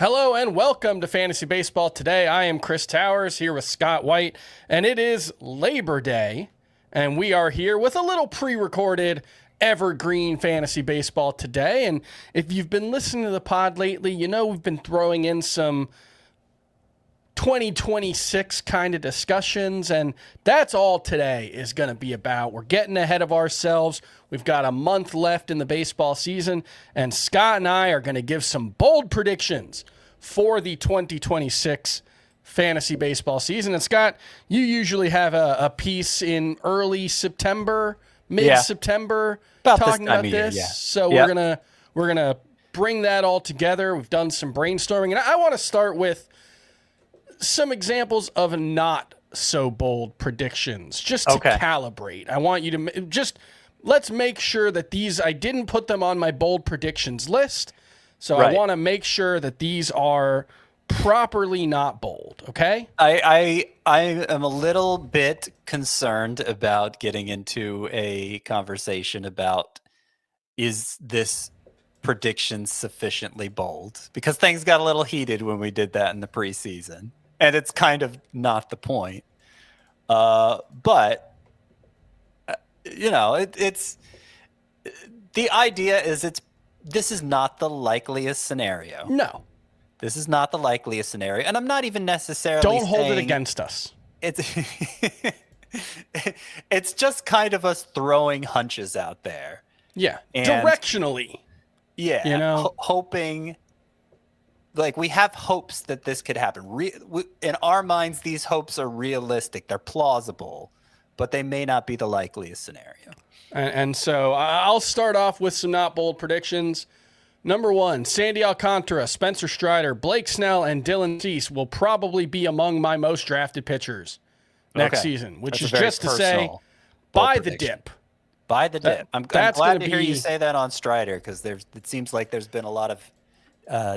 Hello and welcome to Fantasy Baseball Today. I am Chris Towers here with Scott White, and it is Labor Day, and we are here with a little pre-recorded evergreen Fantasy Baseball Today. And if you've been listening to the pod lately, you know we've been throwing in some 2026 kind of discussions, and that's all today is going to be about. We're getting ahead of ourselves. We've got a month left in the baseball season, and Scott and I are going to give some bold predictions for the 2026 fantasy baseball season. And Scott, you usually have a piece in early September, mid-September, talking about this. Yeah. So we're gonna bring that all together. We've done some brainstorming, and I want to start with some examples of not so bold predictions, just to calibrate. I want you to just let's make sure that these, I didn't put them on my bold predictions list. So I want to make sure that these are properly not bold. Okay. I am a little bit concerned about getting into a conversation about, is this prediction sufficiently bold? Because things got a little heated when we did that in the preseason. And it's kind of not the point. But, it's the idea is this is not the likeliest scenario. No. This is not the likeliest scenario. And I'm not even necessarily Don't hold it against us. It's just kind of us throwing hunches out there. Yeah. And, directionally. Yeah. Hoping. Like, we have hopes that this could happen. In our minds, these hopes are realistic. They're plausible, but they may not be the likeliest scenario. And so I'll start off with some not bold predictions. Number one, Sandy Alcantara, Spencer Strider, Blake Snell, and Dylan Cease will probably be among my most drafted pitchers next season, which is just to say, buy the dip. Buy the dip. I'm glad to hear you say that on Strider, because it seems like there's been a lot of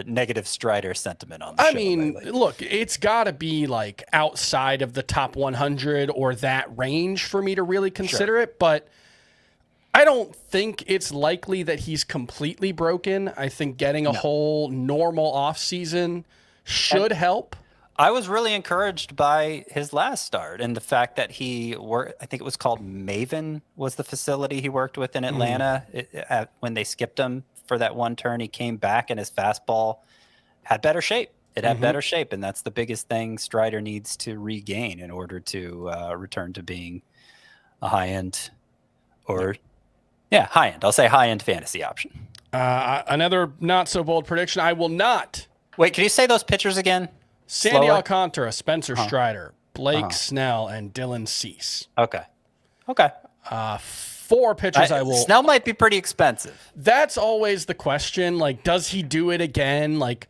negative Strider sentiment on the show. I mean, look, it's got to be like outside of the top 100 or that range for me to really consider it, but I don't think it's likely that he's completely broken. I think getting a whole normal offseason should help. I was really encouraged by his last start and the fact that he worked, I think it was called Maven was the facility he worked with in Atlanta. When they skipped him for that one turn, he came back and his fastball had better shape. It had better shape, and that's the biggest thing Strider needs to regain in order to return to being a high-end high-end. I'll say high-end fantasy option. Another not-so-bold prediction. I will not. Wait, can you say those pitchers again? Sandy Alcantara, Spencer Strider, Blake Snell, and Dylan Cease. Okay. 4 pitchers I will... Snell might be pretty expensive. That's always the question. Like, does he do it again? Like,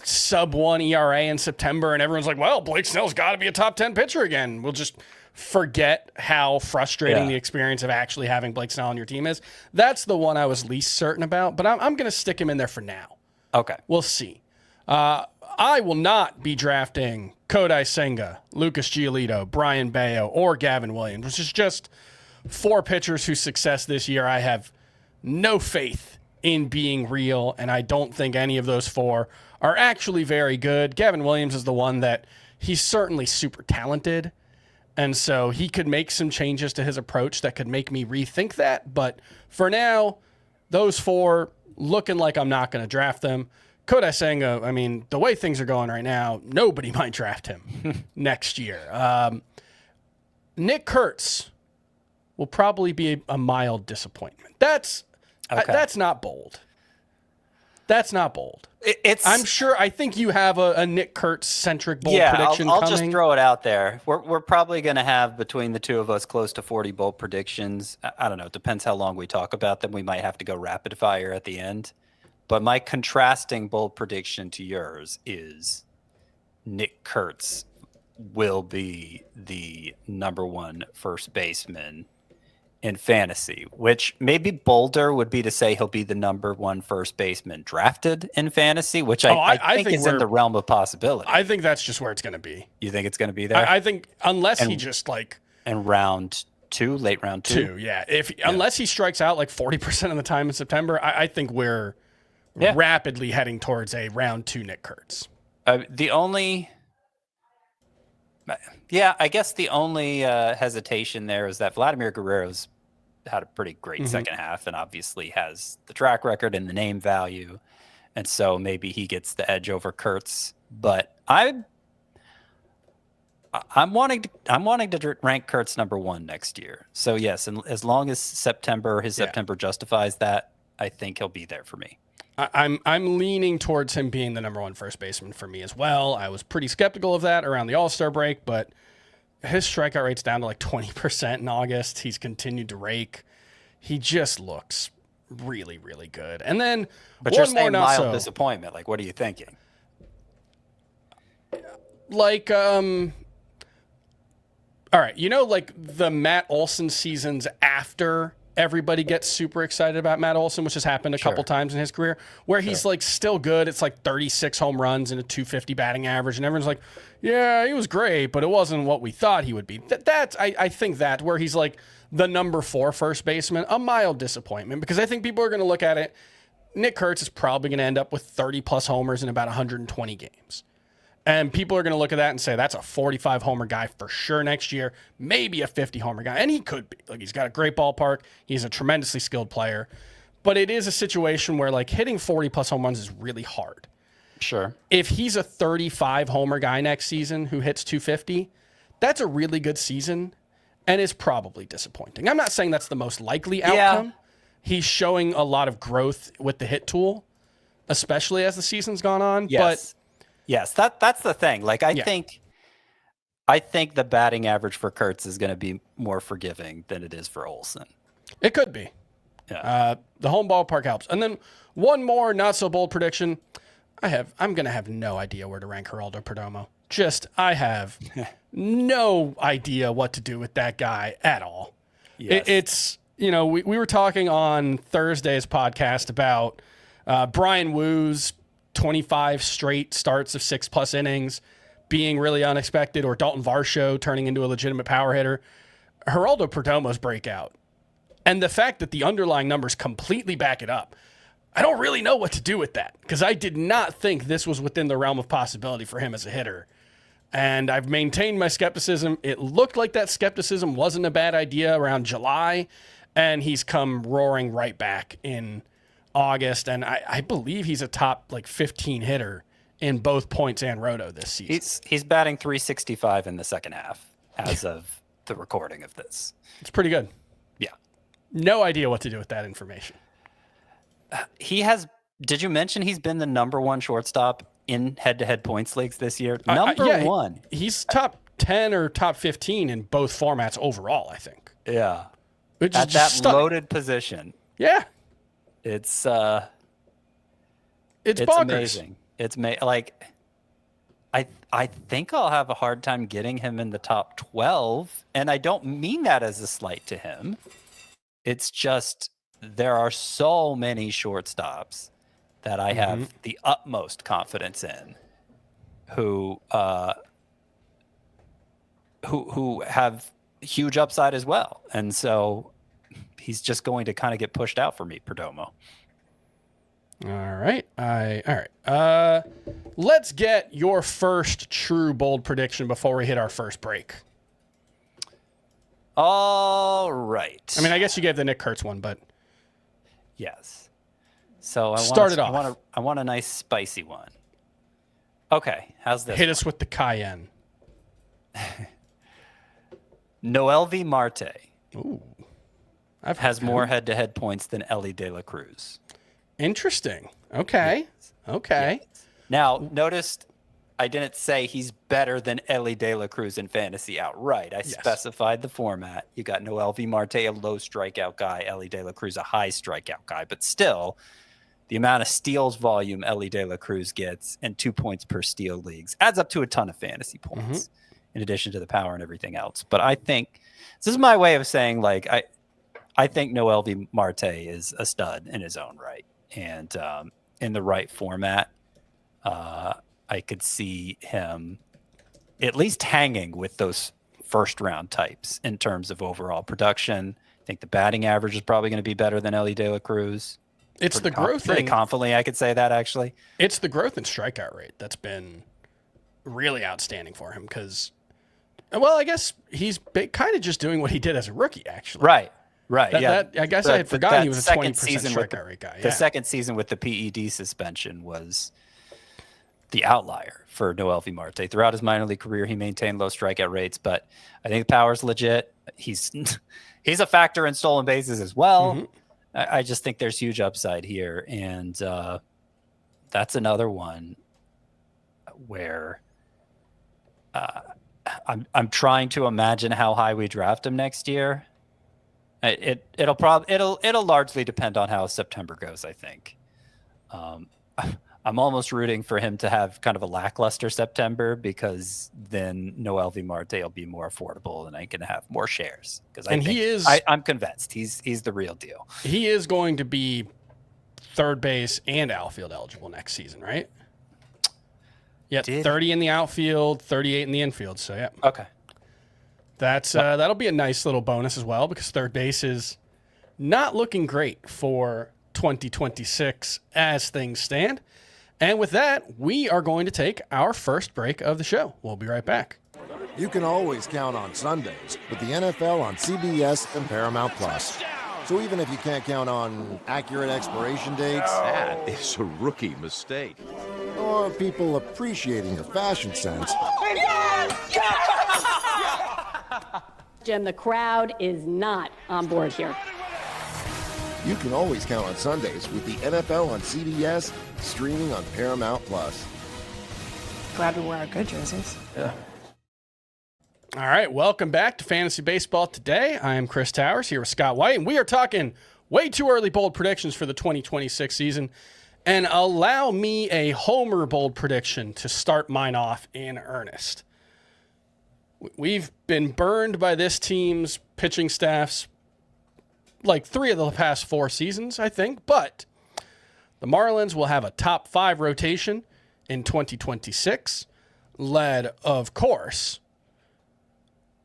sub-1 ERA in September, and everyone's like, well, Blake Snell's got to be a top 10 pitcher again. We'll just forget how frustrating the experience of actually having Blake Snell on your team is. That's the one I was least certain about, but I'm going to stick him in there for now. Okay. We'll see. I will not be drafting Kodai Senga, Lucas Giolito, Brian Bayo, or Gavin Williams, which is just 4 pitchers whose success this year I have no faith in being real, and I don't think any of those 4 are actually very good. Gavin Williams is the one that he's certainly super talented, and so he could make some changes to his approach that could make me rethink that. But for now, those 4 looking like I'm not going to draft them. Kodai Senga, I mean, the way things are going right now, nobody might draft him next year. Nick Kurtz will probably be a mild disappointment. That's not bold. That's not bold. I'm sure. I think you have a Nick Kurtz-centric bold prediction I'll coming. just throw it out there. We're probably going to have, between the two of us, close to 40 bold predictions. I don't know. It depends how long we talk about them. We might have to go rapid fire at the end. But my contrasting bold prediction to yours is Nick Kurtz will be the #1 first baseman in fantasy, which maybe bolder would be to say he'll be the #1 first baseman drafted in fantasy, which I think is in the realm of possibility. I think that's just where it's going to be. You think it's going to be there? I think unless he just like... And round 2, late round 2? Yeah. Unless he strikes out like 40% of the time in September, I think we're rapidly heading towards a round 2 Nick Kurtz. I guess the only hesitation there is that Vladimir Guerrero's had a pretty great second half and obviously has the track record and the name value. And so maybe he gets the edge over Kurtz. But I'm wanting to rank Kurtz number 1 next year. So yes, and as long as September justifies that, I think he'll be there for me. I'm leaning towards him being the number 1 first baseman for me as well. I was pretty skeptical of that around the All-Star break, but his strikeout rate's down to like 20% in August. He's continued to rake. He just looks really, really good. And then, but you're saying mild disappointment. Like, what are you thinking? Like, all right, like the Matt Olson seasons after everybody gets super excited about Matt Olson, which has happened a couple times in his career, where he's like still good. It's like 36 home runs and a 250 batting average, and everyone's like, yeah, he was great, but it wasn't what we thought he would be. I think that where he's like the number 4 first baseman, a mild disappointment, because I think people are going to look at it. Nick Kurtz is probably going to end up with 30 plus homers in about 120 games. And people are going to look at that and say, that's a 45 homer guy for sure next year, maybe a 50 homer guy. And he could be. Like, he's got a great ballpark. He's a tremendously skilled player. But it is a situation where, like, hitting 40 plus home runs is really hard. Sure. If he's a 35 homer guy next season who hits 250, that's a really good season and is probably disappointing. I'm not saying that's the most likely outcome. Yeah. He's showing a lot of growth with the hit tool, especially as the season's gone on. Yes. Yes, that's the thing. Like, I think the batting average for Kurtz is going to be more forgiving than it is for Olson. It could be. Yeah. The home ballpark helps. And then one more not so bold prediction. I'm going to have no idea where to rank Geraldo Perdomo. I have no idea what to do with that guy at all. Yes. It's, we were talking on Thursday's podcast about Brian Woo's 25 straight starts of 6+ innings being really unexpected, or Dalton Varsho turning into a legitimate power hitter. Geraldo Perdomo's breakout, and the fact that the underlying numbers completely back it up, I don't really know what to do with that, because I did not think this was within the realm of possibility for him as a hitter. And I've maintained my skepticism. It looked like that skepticism wasn't a bad idea around July, and he's come roaring right back in August, and I believe he's a top 15 hitter in both points and roto this season. He's batting .365 in the second half as of the recording of this. It's pretty good. Yeah. No idea what to do with that information. Did you mention he's been the number 1 shortstop in head-to-head points leagues this year? Number 1. He's top 10 or top 15 in both formats overall, I think. Yeah. At that stunning. Loaded position. Yeah. It's bonkers. Amazing. I think I'll have a hard time getting him in the top 12, and I don't mean that as a slight to him. It's just there are so many shortstops that I have the utmost confidence in who have huge upside as well. And so he's just going to kind of get pushed out for me, Perdomo. All right. Let's get your first true bold prediction before we hit our first break. All right. I mean, I guess you gave the Nick Kurtz one, but yes. So I want a nice spicy one. Okay, how's this? Hit us with the cayenne. Noelvi Marte. Ooh. Has more head-to-head points than Elly De La Cruz. Interesting. Okay. Yes. Okay. Yes. Now, notice I didn't say he's better than Elly De La Cruz in fantasy outright. I specified the format. You got Noelvi Marte, a low strikeout guy, Elly De La Cruz, a high strikeout guy. But still, the amount of steals volume Elly De La Cruz gets and 2 points per steal leagues adds up to a ton of fantasy points in addition to the power and everything else. But I think this is my way of saying, I think Noelvi Marte is a stud in his own right. And in the right format, I could see him at least hanging with those first-round types in terms of overall production. I think the batting average is probably going to be better than Elly De La Cruz. It's the growth pretty confidently, I could say that, actually. It's the growth in strikeout rate that's been really outstanding for him because, well, I guess he's kind of just doing what he did as a rookie, actually. Right. I guess I had forgotten he was a 20% strikeout rate guy. The second season with the PED suspension was the outlier for Noelvi Marte. Throughout his minor league career, he maintained low strikeout rates, but I think the power's legit. He's a factor in stolen bases as well. Mm-hmm. I just think there's huge upside here, and that's another one where I'm trying to imagine how high we draft him next year. It'll largely depend on how September goes, I think. I'm almost rooting for him to have kind of a lackluster September because then Noelvi Marte will be more affordable and I can have more shares. I'm convinced he's the real deal. He is going to be third base and outfield eligible next season, right? Yeah, 30 in the outfield, 38 in the infield. So yeah. Okay. That'll be a nice little bonus as well because third base is not looking great for 2026 as things stand. And with that, we are going to take our first break of the show. We'll be right back. You can always count on Sundays with the NFL on CBS and Paramount Plus. So even if you can't count on accurate expiration dates, that is a rookie mistake, or people appreciating your fashion sense, Jim, the crowd is not on board here. You can always count on Sundays with the NFL on CBS, streaming on Paramount Plus. Glad we wear our good jerseys. Yeah. All right, welcome back to Fantasy Baseball Today. I am Chris Towers here with Scott White, and we are talking way too early bold predictions for the 2026 season. And allow me a homer bold prediction to start mine off in earnest. We've been burned by this team's pitching staffs like 3 of the past 4 seasons, I think, but the Marlins will have a top 5 rotation in 2026, led, of course,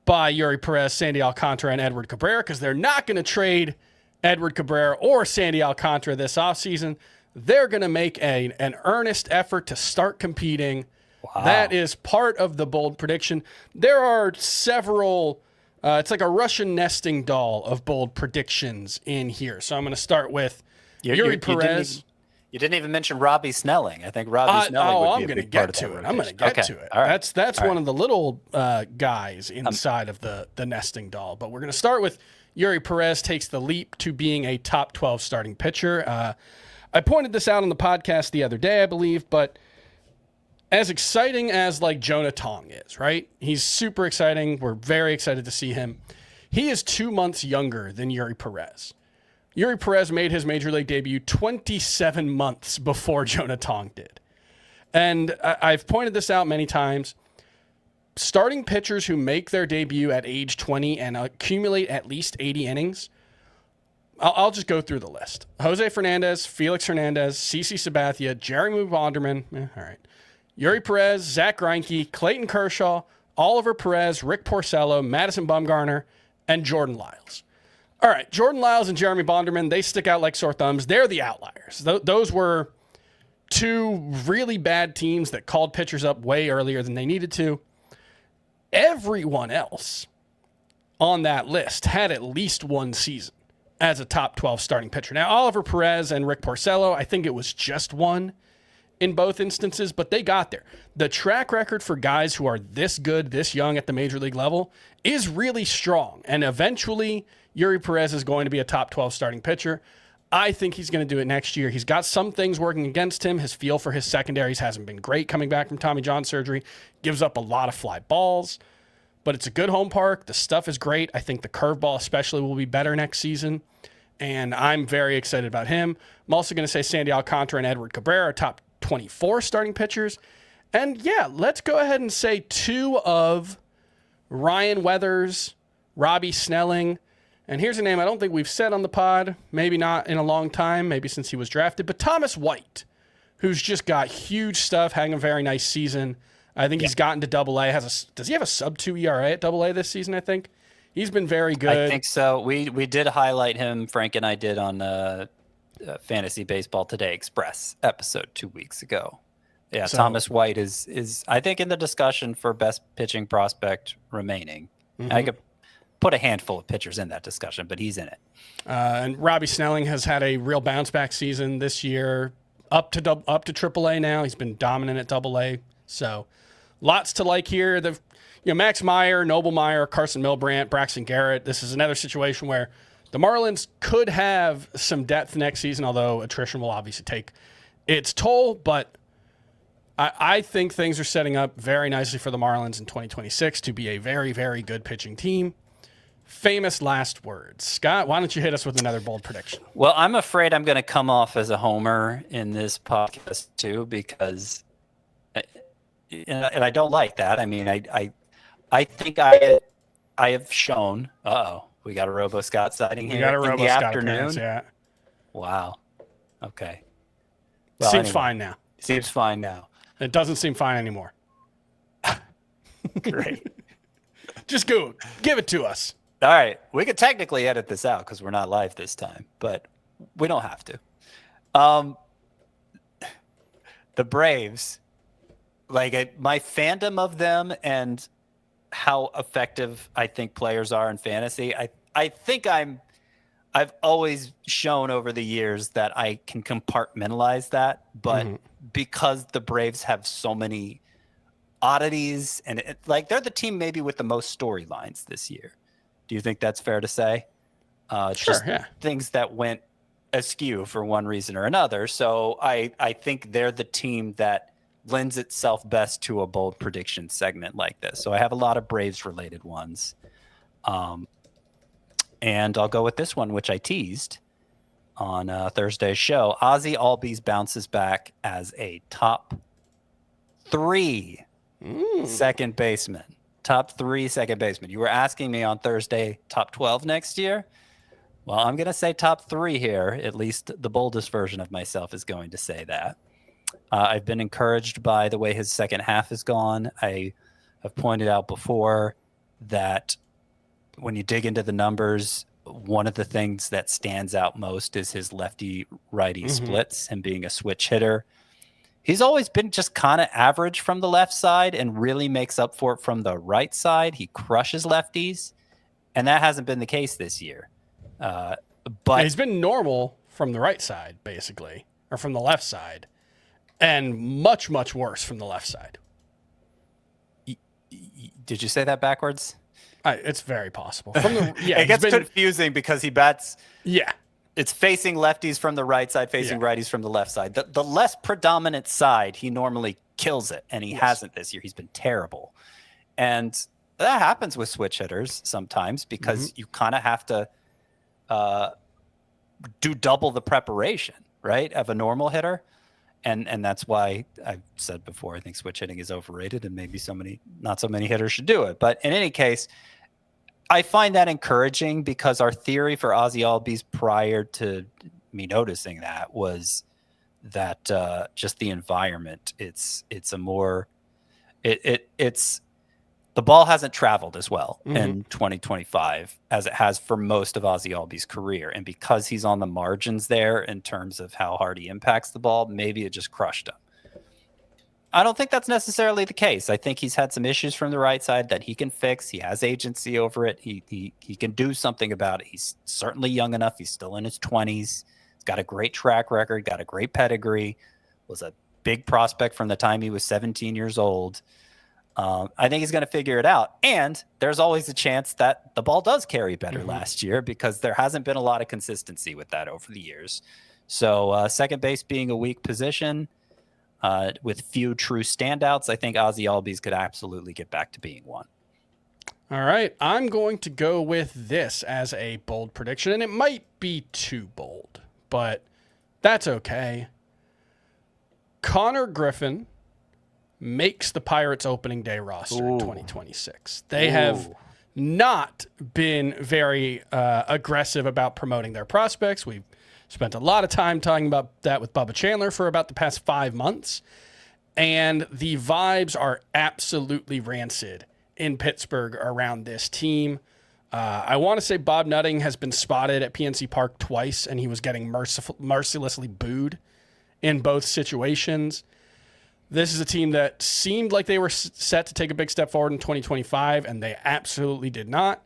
by Eury Perez, Sandy Alcantara, and Edward Cabrera, because they're not going to trade Edward Cabrera or Sandy Alcantara this offseason. They're going to make an earnest effort to start competing. Wow. That is part of the bold prediction. There are several... it's like a Russian nesting doll of bold predictions in here. So I'm going to start with Eury Perez. You didn't even mention Robbie Snelling. I think Robbie Snelling would be a big part of that rotation. I'm going to get to it. All right. That's one of the little guys inside of the nesting doll. But we're going to start with Eury Perez takes the leap to being a top 12 starting pitcher. I pointed this out on the podcast the other day, I believe, but as exciting as like Jonah Tong is, right? He's super exciting. We're very excited to see him. He is 2 months younger than Eury Perez. Eury Perez made his major league debut 27 months before Jonah Tong did. And I've pointed this out many times. Starting pitchers who make their debut at age 20 and accumulate at least 80 innings, I'll just go through the list. Jose Fernandez, Felix Hernandez, CC Sabathia, Jeremy Bonderman, all right. Eury Perez, Zach Greinke, Clayton Kershaw, Oliver Perez, Rick Porcello, Madison Bumgarner, and Jordan Lyles. All right, Jordan Lyles and Jeremy Bonderman, they stick out like sore thumbs. They're the outliers. Those were 2 really bad teams that called pitchers up way earlier than they needed to. Everyone else on that list had at least 1 season as a top 12 starting pitcher. Now, Oliver Perez and Rick Porcello, I think it was just 1 in both instances, but they got there. The track record for guys who are this good, this young at the major league level is really strong. And eventually, Eury Perez is going to be a top 12 starting pitcher. I think he's going to do it next year. He's got some things working against him. His feel for his secondaries hasn't been great coming back from Tommy John surgery. Gives up a lot of fly balls, but it's a good home park. The stuff is great. I think the curveball especially will be better next season, and I'm very excited about him. I'm also going to say Sandy Alcantara and Edward Cabrera are top 24 starting pitchers. And yeah, let's go ahead and say 2 of Ryan Weathers, Robbie Snelling, and here's a name I don't think we've said on the pod, maybe not in a long time, maybe since he was drafted, but Thomas White, who's just got huge stuff, having a very nice season. I think he's gotten to Double-A. Does he have a sub-2 ERA at Double-A this season, I think? He's been very good. I think so. We did highlight him, Frank and I did on Fantasy Baseball Today Express episode 2 weeks ago. Yeah, So- Thomas White is I think in the discussion for best pitching prospect remaining. I could put a handful of pitchers in that discussion, but he's in it. And Robbie Snelling has had a real bounce back season this year, up to AAA now. He's been dominant at AA. So lots to like here. Max Meyer, Noble Meyer, Carson Milbrandt, Braxton Garrett. This is another situation where the Marlins could have some depth next season, although attrition will obviously take its toll. But I think things are setting up very nicely for the Marlins in 2026 to be a very, very good pitching team. Famous last words. Scott, why don't you hit us with another bold prediction? Well, I'm afraid I'm going to come off as a homer in this podcast too, because and I don't like that. I mean, I think I have shown. We got a Robo Scott sighting here. We got a in Robo the Scott afternoon. appearance, yeah. Wow. Okay. Seems anyway, fine now. Seems fine now. It doesn't seem fine anymore. Great. Just go. Give it to us. All right. We could technically edit this out because we're not live this time, but we don't have to. The Braves, my fandom of them and how effective I think players are in fantasy, I think I've always shown over the years that I can compartmentalize that, but because the Braves have so many oddities and they're the team maybe with the most storylines this year. Do you think that's fair to say? Sure, yeah. Things that went askew for one reason or another. So I think they're the team that lends itself best to a bold prediction segment like this. So I have a lot of Braves related ones. And I'll go with this one, which I teased on Thursday's show. Ozzie Albies bounces back as a top 3 second baseman. Top 3 second baseman. You were asking me on Thursday, top 12 next year? Well, I'm going to say top 3 here. At least the boldest version of myself is going to say that. I've been encouraged by the way his second half has gone. I have pointed out before that when you dig into the numbers, one of the things that stands out most is his lefty-righty splits, him being a switch hitter. He's always been just kind of average from the left side and really makes up for it from the right side. He crushes lefties, and that hasn't been the case this year. But he's been normal from the right side, basically, or from the left side, and much, much worse from the left side. Did you say that backwards? It's very possible. It gets confusing because he bats. Yeah. It's facing lefties from the right side, facing righties from the left side. The less predominant side, he normally kills it, and he hasn't this year. He's been terrible. And that happens with switch hitters sometimes because you kind of have to do double the preparation, right, of a normal hitter. And that's why I've said before, I think switch hitting is overrated and maybe not so many hitters should do it. But in any case, I find that encouraging because our theory for Ozzie Albies prior to me noticing that was that just the environment. It's the ball hasn't traveled as well in 2025 as it has for most of Ozzie Albies' career. And because he's on the margins there in terms of how hard he impacts the ball, maybe it just crushed him. I don't think that's necessarily the case. I think he's had some issues from the right side that he can fix. He has agency over it. He can do something about it. He's certainly young enough. He's still in his 20s. He's got a great track record, got a great pedigree, was a big prospect from the time he was 17 years old. I think he's going to figure it out. And there's always a chance that the ball does carry better last year because there hasn't been a lot of consistency with that over the years. So second base being a weak position with few true standouts, I think Ozzie Albies could absolutely get back to being one. All right. I'm going to go with this as a bold prediction, and it might be too bold, but that's okay. Konnor Griffin makes the Pirates opening day roster in 2026. They have not been very aggressive about promoting their prospects. We've spent a lot of time talking about that with Bubba Chandler for about the past 5 months. And the vibes are absolutely rancid in Pittsburgh around this team. I want to say Bob Nutting has been spotted at PNC Park twice, and he was getting mercilessly booed in both situations. This is a team that seemed like they were set to take a big step forward in 2025, and they absolutely did not,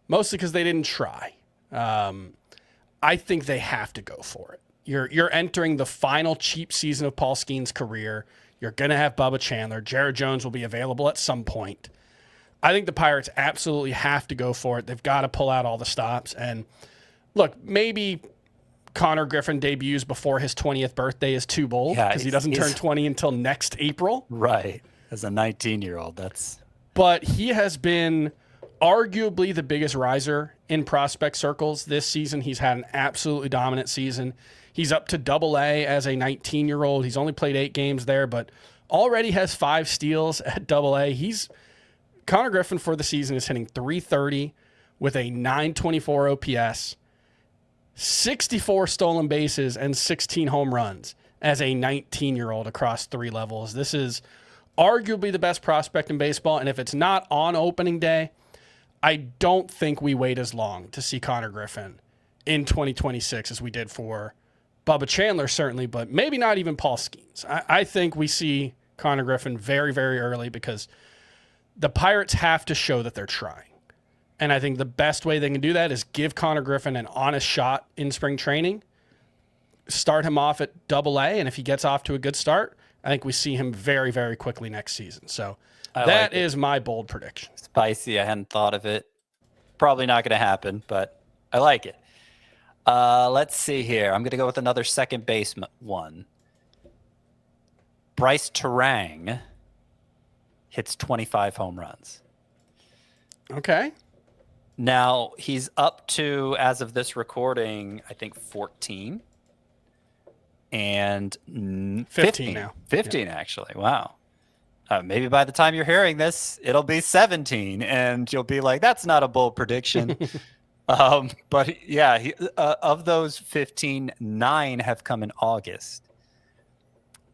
mostly because they didn't try. I think they have to go for it. You're entering the final cheap season of Paul Skeen's career. You're going to have Bubba Chandler. Jared Jones will be available at some point. I think the Pirates absolutely have to go for it. They've got to pull out all the stops. And look, maybe Konnor Griffin debuts before his 20th birthday is too bold because he doesn't turn 20 until next April. Right. As a 19-year-old, that's... But he has been arguably the biggest riser in prospect circles this season. He's had an absolutely dominant season. He's up to Double-A as a 19-year-old. He's only played 8 games there, but already has 5 steals at Double-A. Konnor Griffin for the season is hitting .330 with a .924 OPS, 64 stolen bases, and 16 home runs as a 19-year-old across 3 levels. This is arguably the best prospect in baseball, and if it's not on opening day, I don't think we wait as long to see Konnor Griffin in 2026 as we did for Bubba Chandler, certainly, but maybe not even Paul Skeens. I think we see Konnor Griffin very, very early because the Pirates have to show that they're trying. And I think the best way they can do that is give Konnor Griffin an honest shot in spring training, start him off at Double-A, and if he gets off to a good start, I think we see him very, very quickly next season. So that is my bold prediction. Spicy. I hadn't thought of it. Probably not going to happen, but I like it. Let's see here. I'm going to go with another second base one. Brice Turang hits 25 home runs. Okay. Now, he's up to, as of this recording, I think 14. And 15 now. 15, actually. Wow. Maybe by the time you're hearing this, it'll be 17. And you'll be like, that's not a bold prediction. But yeah, of those 15, 9 have come in August.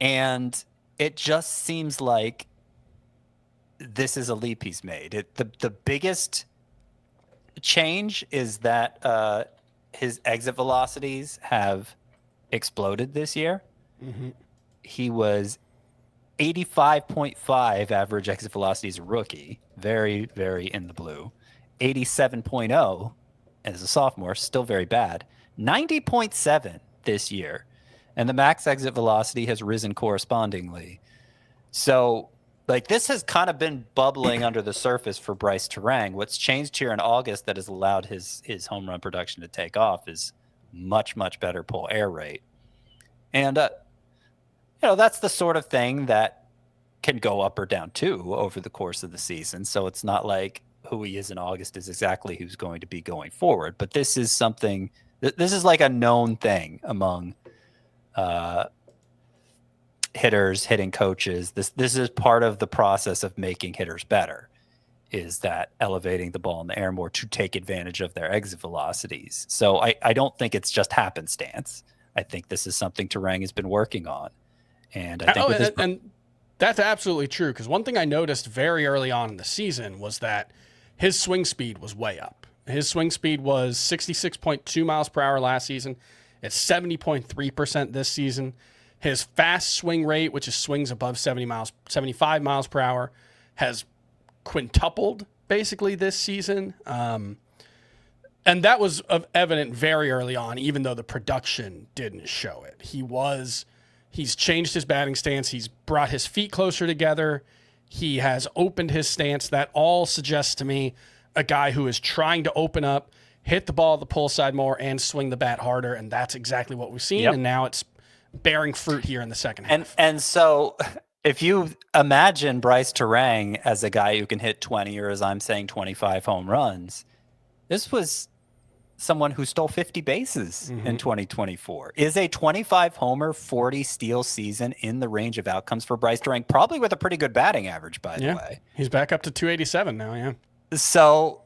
And it just seems like this is a leap he's made. The biggest change is that his exit velocities have exploded this year. Mm-hmm. He was 85.5 average exit velocity as a rookie, very, very in the blue. 87.0 as a sophomore, still very bad. 90.7 this year, and the max exit velocity has risen correspondingly. So, like, this has kind of been bubbling under the surface for Brice Turang. What's changed here in August that has allowed his home run production to take off is much, much better pull air rate. And, that's the sort of thing that can go up or down, too, over the course of the season. So it's not like who he is in August is exactly who's going to be going forward. But this is something, this is like a known thing among hitters, hitting coaches. This is part of the process of making hitters better, is that elevating the ball in the air more to take advantage of their exit velocities. So I don't think it's just happenstance. I think this is something Turang has been working on. And I think and that's absolutely true, because one thing I noticed very early on in the season was that his swing speed was way up. His swing speed was 66.2 miles per hour last season. It's 70.3% this season. His fast swing rate, which is swings above 75 miles per hour, has quintupled basically this season. And that was evident very early on, even though the production didn't show it. He's changed his batting stance. He's brought his feet closer together. He has opened his stance. That all suggests to me a guy who is trying to open up, hit the ball at the pull side more, and swing the bat harder. And that's exactly what we've seen. Yep. And now it's bearing fruit here in the second half. And so if you imagine Brice Turang as a guy who can hit 20, or as I'm saying, 25 home runs, this was someone who stole 50 bases in 2024. Is a 25 homer, 40 steal season in the range of outcomes for Brice Turang, probably with a pretty good batting average, by the way. He's back up to 287 now, yeah. So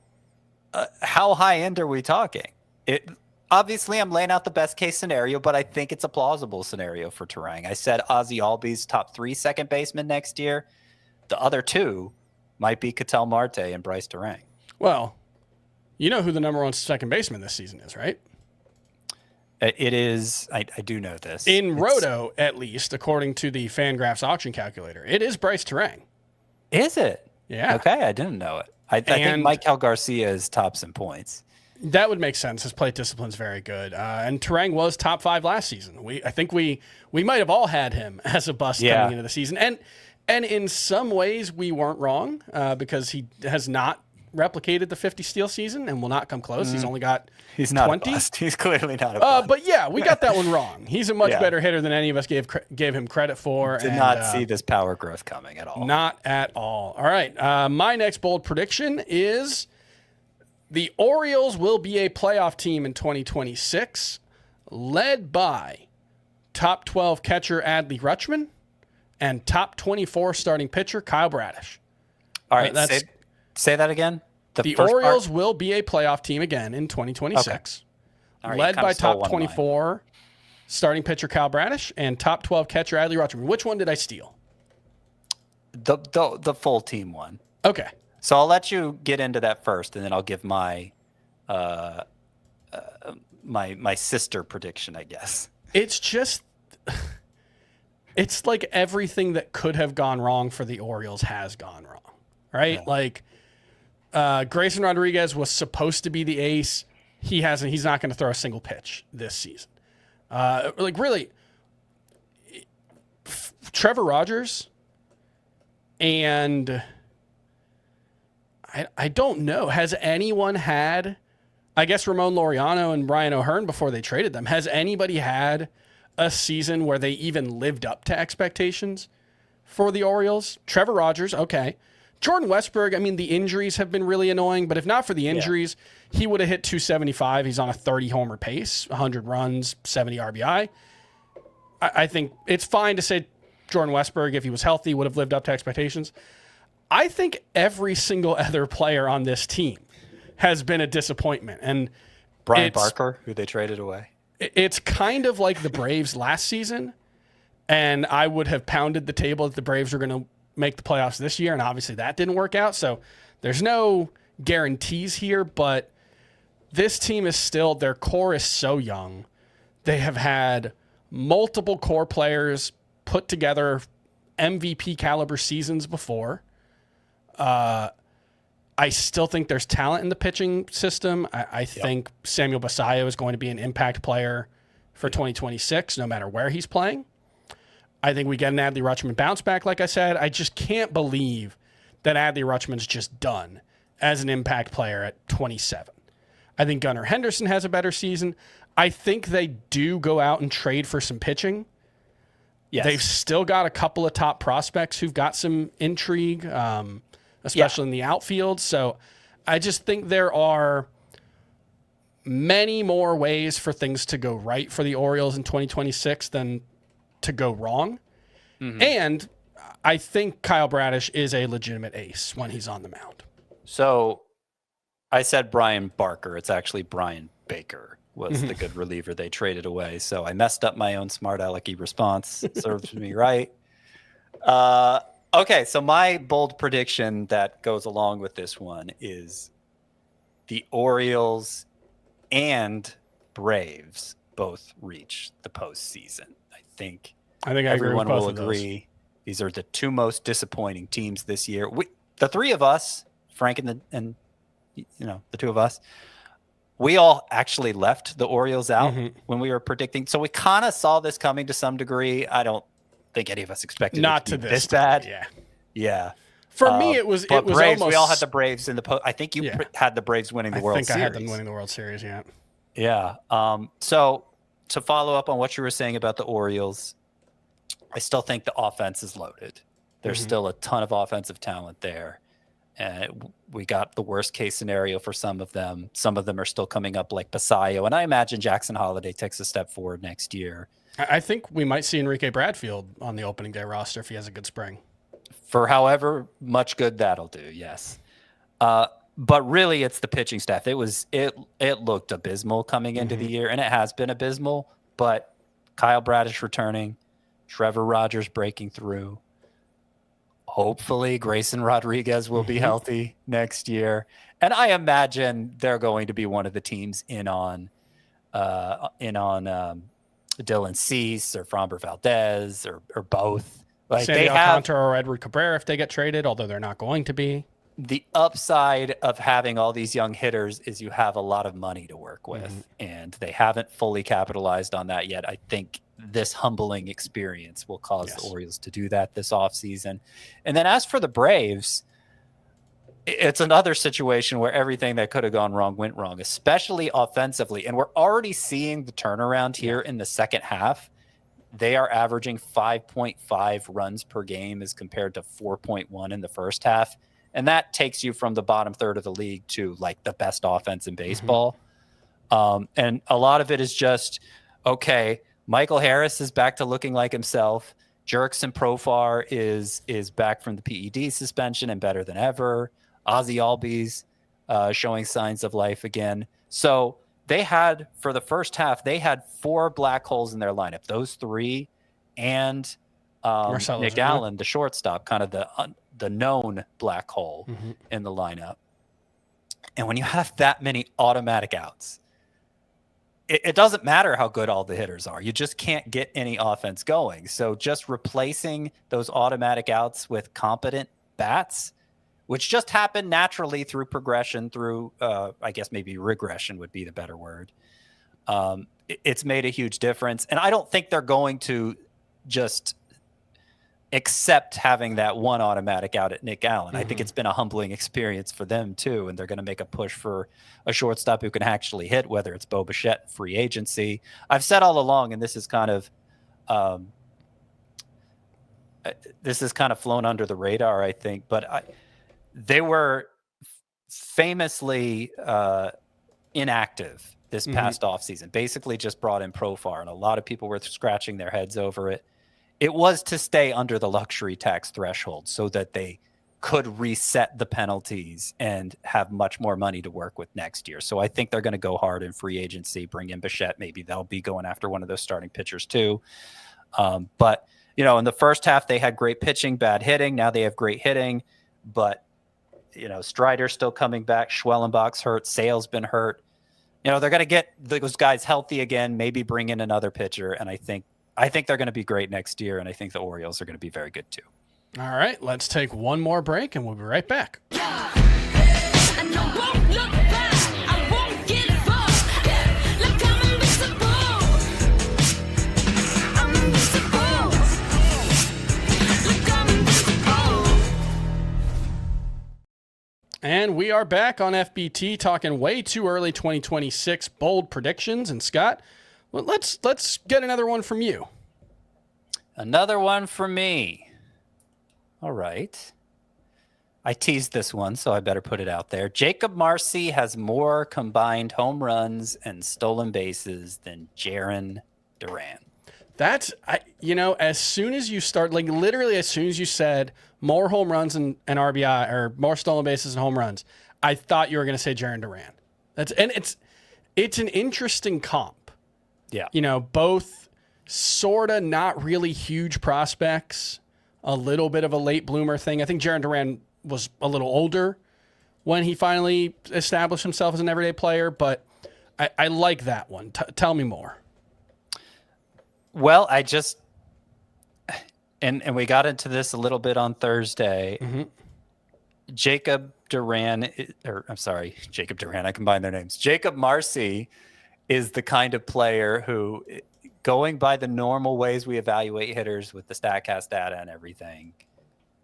how high end are we talking? Obviously, I'm laying out the best case scenario, but I think it's a plausible scenario for Turang. I said Ozzie Albies top-3 second baseman next year. The other two might be Marte and Brice Turang. Well, You know who the number 1 second baseman this season is, right? It is. I do know this. In Roto, at least, according to the Fangraphs auction calculator, it is Brice Turang. Is it? Yeah. Okay, I didn't know it. I think Michael Garcia is tops in points. That would make sense. His plate discipline's very good. And Turang was top 5 last season. I think we might have all had him as a bust coming into the season. And in some ways, we weren't wrong because he has not replicated the 50 steal season and will not come close. He's only got He's not 20. a bust. He's clearly not a bust. But yeah, we got that one wrong. He's a much better hitter than any of us gave him credit for. Did not see this power growth coming at all. Not at all. All right. My next bold prediction is the Orioles will be a playoff team in 2026, led by top 12 catcher Adley Rutschman and top 24 starting pitcher Kyle Bradish. All right. Say that again. The Orioles will be a playoff team again in 2026, right, led by top 24 starting pitcher Kyle Bradish and top 12 catcher Adley Rutschman. Which one did I steal? The full team one. Okay. So I'll let you get into that first, and then I'll give my my sister prediction, I guess. It's just, it's like everything that could have gone wrong for the Orioles has gone wrong, right? Yeah. Like Grayson Rodriguez was supposed to be the ace. He hasn't. He's not going to throw a single pitch this season. Like really, Trevor Rogers and I don't know. Has anyone had, I guess Ramon Laureano and Brian O'Hearn before they traded them, has anybody had a season where they even lived up to expectations for the Orioles? Trevor Rogers, okay. Jordan Westburg, I mean, the injuries have been really annoying, but if not for the injuries, he would have hit 275. He's on a 30-homer pace, 100 runs, 70 RBI. I think it's fine to say Jordan Westburg, if he was healthy, would have lived up to expectations. I think every single other player on this team has been a disappointment. And Brian Barker, who they traded away. It's kind of like the Braves last season, and I would have pounded the table that the Braves were going to make the playoffs this year, and obviously that didn't work out. So there's no guarantees here, but this team is still, their core is so young. They have had multiple core players put together MVP caliber seasons before. I still think there's talent in the pitching system. I think Samuel Basallo is going to be an impact player for 2026, no matter where he's playing. I think we get an Adley Rutschman bounce back, like I said. I just can't believe that Adley Rutschman's just done as an impact player at 27. I think Gunnar Henderson has a better season. I think they do go out and trade for some pitching. Yes. They've still got a couple of top prospects who've got some intrigue, especially in the outfield. So I just think there are many more ways for things to go right for the Orioles in 2026 than to go wrong. Mm-hmm. And I think Kyle Bradish is a legitimate ace when he's on the mound. So I said Brian Barker. It's actually Brian Baker was the good reliever they traded away. So I messed up my own smart alecky response. Serves me right. Okay, so my bold prediction that goes along with this one is the Orioles and Braves both reach the postseason. I think everyone will agree these are the two most disappointing teams this year. The three of us, Frank and the two of us, we all actually left the Orioles out when we were predicting. So we kind of saw this coming to some degree. I don't think any of us expected it to be this bad. Yeah. For me, it was Braves, almost. We all had the Braves in the I think you had the Braves winning the World Series. I think I had them winning the World Series. Yeah. Yeah. So to follow up on what you were saying about the Orioles, I still think the offense is loaded. There's still a ton of offensive talent there. And we got the worst case scenario for some of them. Some of them are still coming up, like Basallo. And I imagine Jackson Holiday takes a step forward next year. I think we might see Enrique Bradfield on the opening day roster if he has a good spring. For however much good that'll do, yes. But really, it's the pitching staff. It looked abysmal coming into the year, and it has been abysmal. But Kyle Bradish returning, Trevor Rogers breaking through, Hopefully Grayson Rodriguez will be healthy next year. And I imagine they're going to be one of the teams in on Dylan Cease or Framber Valdez or both. Like Sandy they Alcantara have or Edward Cabrera if they get traded, although they're not going to be. the upside of having all these young hitters is you have a lot of money to work with, and they haven't fully capitalized on that yet. I think this humbling experience will cause the Orioles to do that this offseason. And then as for the Braves, it's another situation where everything that could have gone wrong went wrong, especially offensively. And we're already seeing the turnaround here in the second half. They are averaging 5.5 runs per game as compared to 4.1 in the first half. And that takes you from the bottom third of the league to like the best offense in baseball. And a lot of it is just, okay, Michael Harris is back to looking like himself. Jurickson Profar is back from the PED suspension and better than ever. Ozzie Albies showing signs of life again. So they had, for the first half, they had 4 black holes in their lineup. Those 3 and Nick Allen, the shortstop, kind of the known black hole in the lineup. And when you have that many automatic outs, it doesn't matter how good all the hitters are. You just can't get any offense going. So just replacing those automatic outs with competent bats, which just happened naturally through progression, through, I guess maybe regression would be the better word. It's made a huge difference. And I don't think they're going to just accept having that one automatic out at Nick Allen. I think it's been a humbling experience for them too. And they're going to make a push for a shortstop who can actually hit, whether it's Bo Bichette, free agency. I've said all along, and this is kind of flown under the radar, I think, but they were famously inactive this past offseason, basically just brought in Profar, and a lot of people were scratching their heads over it. It was to stay under the luxury tax threshold so that they could reset the penalties and have much more money to work with next year. So I think they're going to go hard in free agency, bring in Bichette. Maybe they'll be going after one of those starting pitchers too. But, you know, in the first half, they had great pitching, bad hitting. Now they have great hitting. But, you know, Strider's still coming back. Schwellenbach's hurt. Sale's been hurt. You know, they're going to get those guys healthy again, maybe bring in another pitcher. And I think they're going to be great next year, and I think the Orioles are going to be very good too. All right, let's take one more break, and we'll be right back. And we are back on FBT talking way too early 2026 bold predictions. And Scott, well, let's get another one from you. Another one from me. All right. I teased this one, so I better put it out there. Jakob Marsee has more combined home runs and stolen bases than Jarren Duran. That's, as soon as you start, like literally as soon as you said more home runs and RBI, or more stolen bases and home runs, I thought you were going to say Jarren Duran. It's an interesting comp. Yeah. You know, both sort of not really huge prospects, a little bit of a late bloomer thing. I think Jarren Duran was a little older when he finally established himself as an everyday player, but I like that one. Tell me more. Well, and we got into this a little bit on Thursday. Jakob Duran, I combined their names. Jakob Marsee is the kind of player who, going by the normal ways we evaluate hitters with the StatCast data and everything,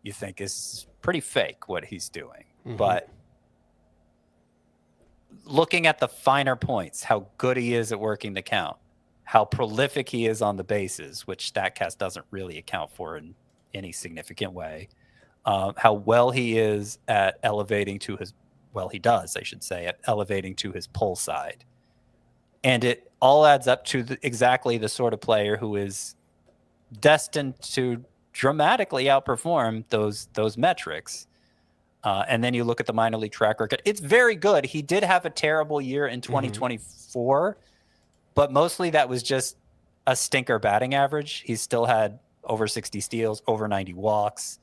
you think is pretty fake what he's doing. But looking at the finer points, how good he is at working the count, how prolific he is on the bases, which StatCast doesn't really account for in any significant way, how well he is at elevating to his, at elevating to his pull side. And it all adds up to exactly the sort of player who is destined to dramatically outperform those metrics. And then you look at the minor league track record. It's very good. He did have a terrible year in 2024, but mostly that was just a stinker batting average. He still had over 60 steals, over 90 walks.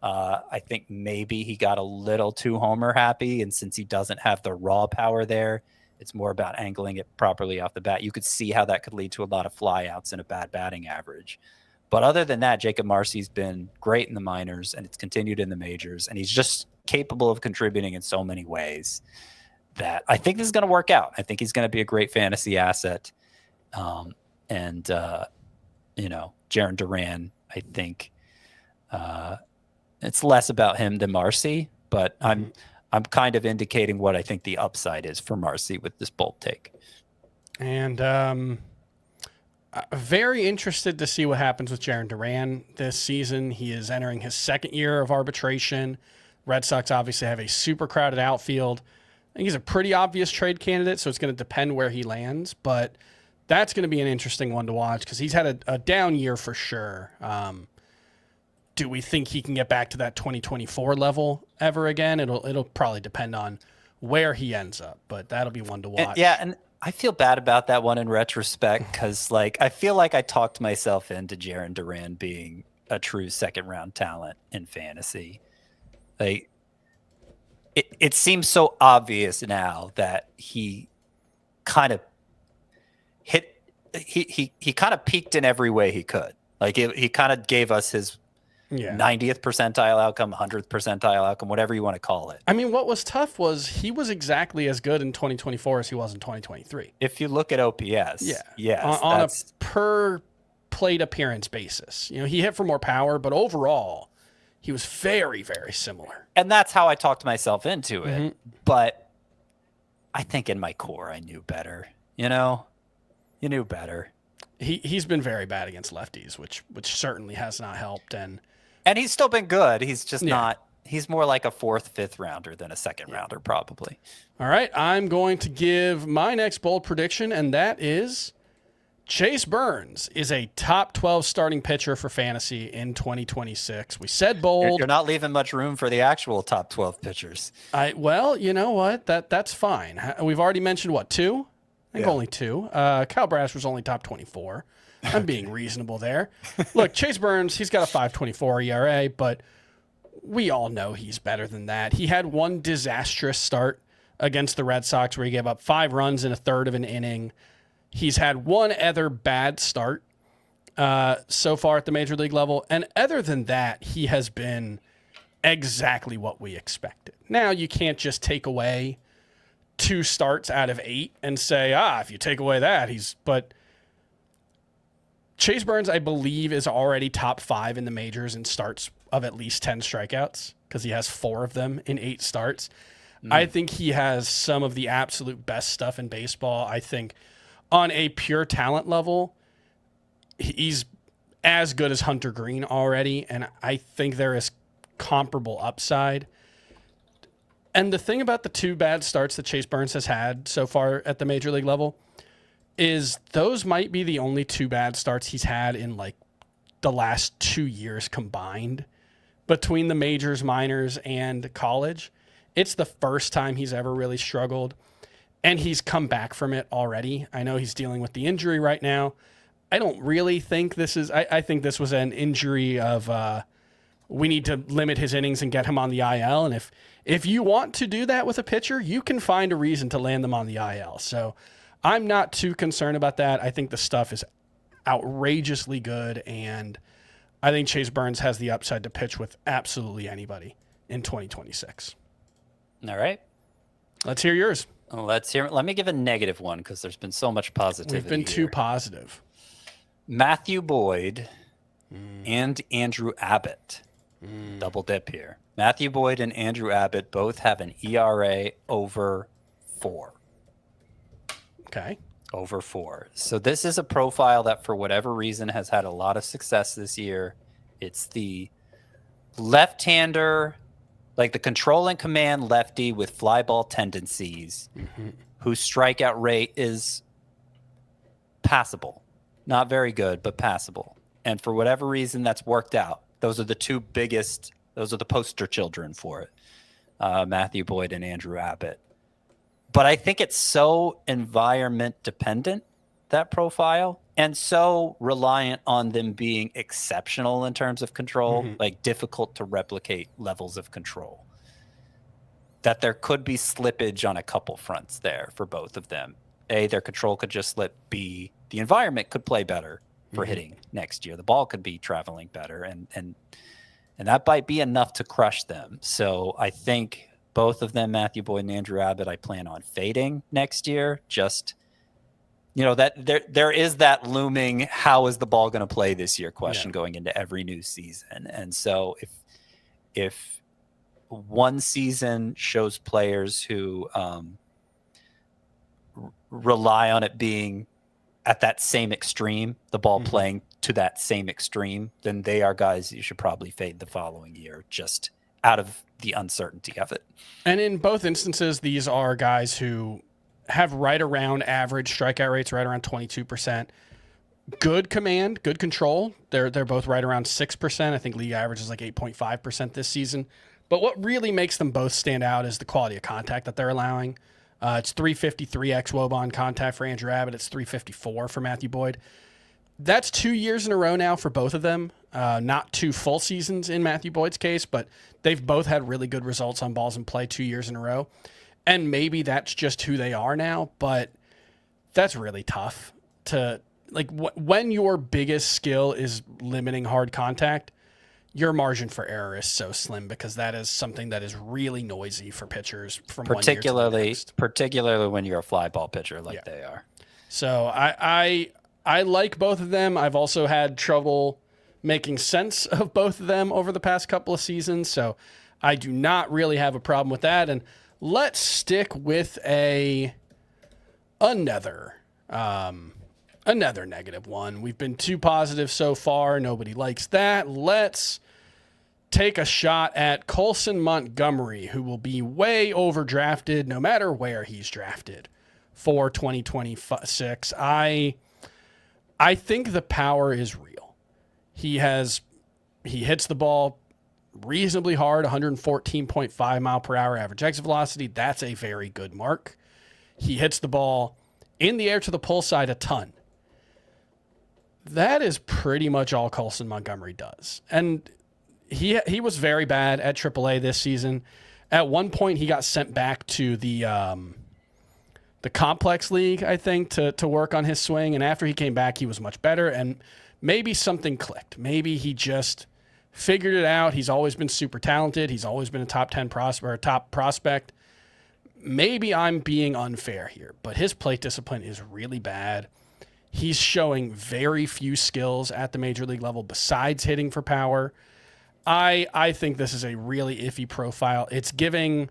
I think maybe he got a little too homer happy, and since he doesn't have the raw power there, it's more about angling it properly off the bat. You could see how that could lead to a lot of flyouts and a bad batting average. But other than that, Jakob Marsee's been great in the minors, and it's continued in the majors, and he's just capable of contributing in so many ways that I think this is going to work out. I think he's going to be a great fantasy asset. Jarren Duran, I think it's less about him than Marsee, but I'm kind of indicating what I think the upside is for Marsee with this bold take. And very interested to see what happens with Jarren Duran this season. He is entering his second year of arbitration. Red Sox obviously have a super crowded outfield. I think he's a pretty obvious trade candidate, so it's going to depend where he lands, but that's going to be an interesting one to watch because he's had a down year for sure. Do we think he can get back to that 2024 level ever again? It'll probably depend on where he ends up, but that'll be one to watch. And I feel bad about that one in retrospect because, I feel like I talked myself into Jarren Duran being a true second-round talent in fantasy. It seems so obvious now that he kind of hit. He kind of peaked in every way he could. He kind of gave us his 90th percentile outcome, 100th percentile outcome, whatever you want to call it. I mean, what was tough was he was exactly as good in 2024 as he was in 2023. If you look at OPS, on a per plate appearance basis, he hit for more power, but overall, he was very, very similar. And that's how I talked myself into it. Mm-hmm. But I think in my core, I knew better. You knew better. He's been very bad against lefties, which certainly has not helped. And he's still been good. He's just not. He's more like a fourth, fifth rounder than a second rounder, probably. All right, I'm going to give my next bold prediction, and that is Chase Burns is a top 12 starting pitcher for fantasy in 2026. We said bold. You're not leaving much room for the actual top 12 pitchers. Well, you know what? That's fine. We've already mentioned, two? I think only two. Kyle Brasher's only top 24. I'm being reasonable there. Look, Chase Burns, he's got a 5.24 ERA, but we all know he's better than that. He had one disastrous start against the Red Sox where he gave up 5 runs in a third of an inning. He's had one other bad start so far at the major league level. And other than that, he has been exactly what we expected. Now, you can't just take away 2 starts out of 8 and say, if you take away that, but Chase Burns, I believe, is already top 5 in the majors in starts of at least 10 strikeouts because he has 4 of them in 8 starts. I think he has some of the absolute best stuff in baseball. I think on a pure talent level, he's as good as Hunter Green already, and I think there is comparable upside. And the thing about the 2 bad starts that Chase Burns has had so far at the major league level is those might be the only 2 bad starts he's had in the last 2 years combined between the majors, minors, and college. It's the first time he's ever really struggled, and he's come back from it already. I know he's dealing with the injury right now. I don't really think this is... I think this was an injury of... we need to limit his innings and get him on the IL. And if you want to do that with a pitcher, you can find a reason to land them on the IL. So I'm not too concerned about that. I think the stuff is outrageously good, and I think Chase Burns has the upside to pitch with absolutely anybody in 2026. All right. Let's hear yours. Let me give a negative one because there's been so much positivity. We've been too positive. Matthew Boyd and Andrew Abbott. Double dip here. Matthew Boyd and Andrew Abbott both have an ERA over 4. Okay. Over 4. So this is a profile that, for whatever reason, has had a lot of success this year. It's the left-hander, the control and command lefty with fly ball tendencies, whose strikeout rate is passable. Not very good, but passable. And for whatever reason, that's worked out. Those are the 2 biggest, those are the poster children for it. Matthew Boyd and Andrew Abbott. But I think it's so environment dependent, that profile, and so reliant on them being exceptional in terms of control, like difficult to replicate levels of control, that there could be slippage on a couple fronts there for both of them. A, their control could just slip. B, the environment could play better for hitting next year. The ball could be traveling better, and that might be enough to crush them. So I think both of them, Matthew Boyd and Andrew Abbott, I plan on fading next year. Just, that there is that looming, how is the ball going to play this year question going into every new season. And so if one season shows players who rely on it being at that same extreme, the ball playing to that same extreme, then they are guys you should probably fade the following year, just out of the uncertainty of it. And in both instances, these are guys who have right around average strikeout rates, right around 22%. Good command, good control. They're both right around 6%. I think league average is like 8.5% this season. But what really makes them both stand out is the quality of contact that they're allowing. It's 353 xWOB on contact for Andrew Abbott. It's 354 for Matthew Boyd. That's 2 years in a row now for both of them. Not 2 full seasons in Matthew Boyd's case, but they've both had really good results on balls in play 2 years in a row. And maybe that's just who they are now, but that's really tough to, like, when your biggest skill is limiting hard contact, your margin for error is so slim, because that is something that is really noisy for pitchers from one year to the next. Particularly when you're a fly ball pitcher like they are. So I like both of them. I've also had trouble making sense of both of them over the past couple of seasons, so I do not really have a problem with that. And let's stick with another negative one. We've been too positive so far. Nobody likes that. Let's take a shot at Colson Montgomery, who will be way overdrafted no matter where he's drafted for 2026. I think the power is real. He hits the ball reasonably hard, 114.5 mile per hour average exit velocity. That's a very good mark. He hits the ball in the air to the pull side a ton. That is pretty much all Colson Montgomery does. And he was very bad at AAA this season. At one point, he got sent back to the complex league, I think, to work on his swing. And after he came back, he was much better. And maybe something clicked. Maybe he just figured it out. He's always been super talented. He's always been a top 10 prospect, or a top prospect. Maybe I'm being unfair here, but his plate discipline is really bad. He's showing very few skills at the major league level besides hitting for power. I think this is a really iffy profile. It's giving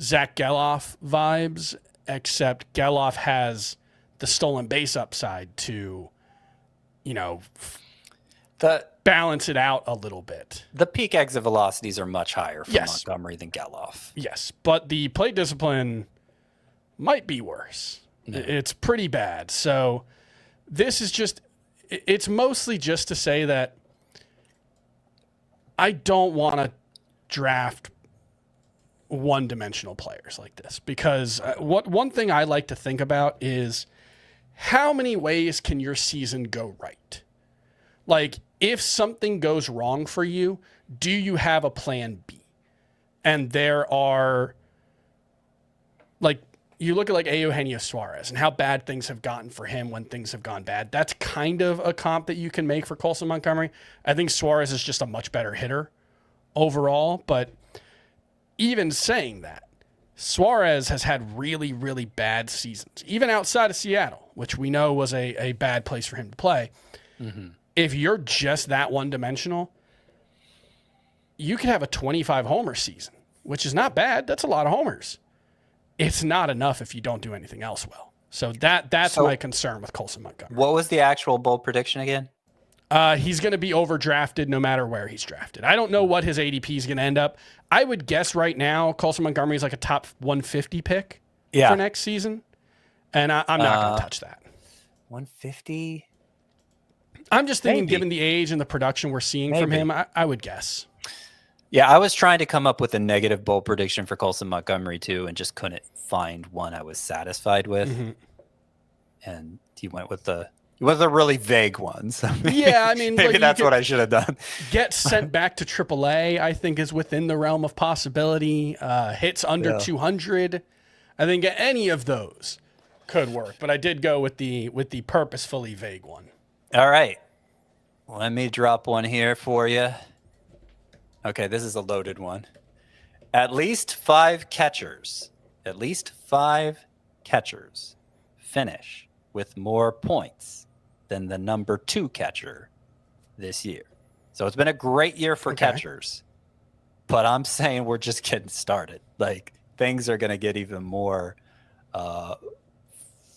Zach Geloff vibes, except Geloff has the stolen base upside to, balance it out a little bit. The peak exit velocities are much higher for Montgomery than Geloff. Yes, but the plate discipline might be worse. No. It's pretty bad. So this is it's mostly just to say that I don't want to draft one-dimensional players like this, because one thing I like to think about is how many ways can your season go right? Like, if something goes wrong for you, do you have a plan B? And there are, like, you look at like Eugenio Suarez and how bad things have gotten for him when things have gone bad. That's kind of a comp that you can make for Colson Montgomery. I think Suarez is just a much better hitter overall. But even saying that, Suarez has had really, really bad seasons, even outside of Seattle, which we know was a bad place for him to play. Mm-hmm. If you're just that one-dimensional, you could have a 25-homer season, which is not bad. That's a lot of homers. It's not enough if you don't do anything else well. So that's my concern with Colson Montgomery. What was the actual bold prediction again? He's going to be overdrafted no matter where he's drafted. I don't know what his ADP is going to end up. I would guess right now Colson Montgomery is like a top 150 pick for next season, and I'm not going to touch that. 150? I'm just thinking, given the age and the production we're seeing from him, I would guess. Yeah, I was trying to come up with a negative bold prediction for Colson Montgomery too, and just couldn't find one I was satisfied with. Mm-hmm. And you went with the Was the really vague ones. Yeah, I mean, maybe like, that's what I should have done. Get sent back to AAA, I think, is within the realm of possibility. Hits under 200. I think any of those could work, but I did go with the purposefully vague one. All right. Let me drop one here for you. Okay, this is a loaded one. At least 5 catchers. At least 5 catchers finish with more points than the number 2 catcher this year. So it's been a great year for catchers, but I'm saying we're just getting started. Like, things are going to get even more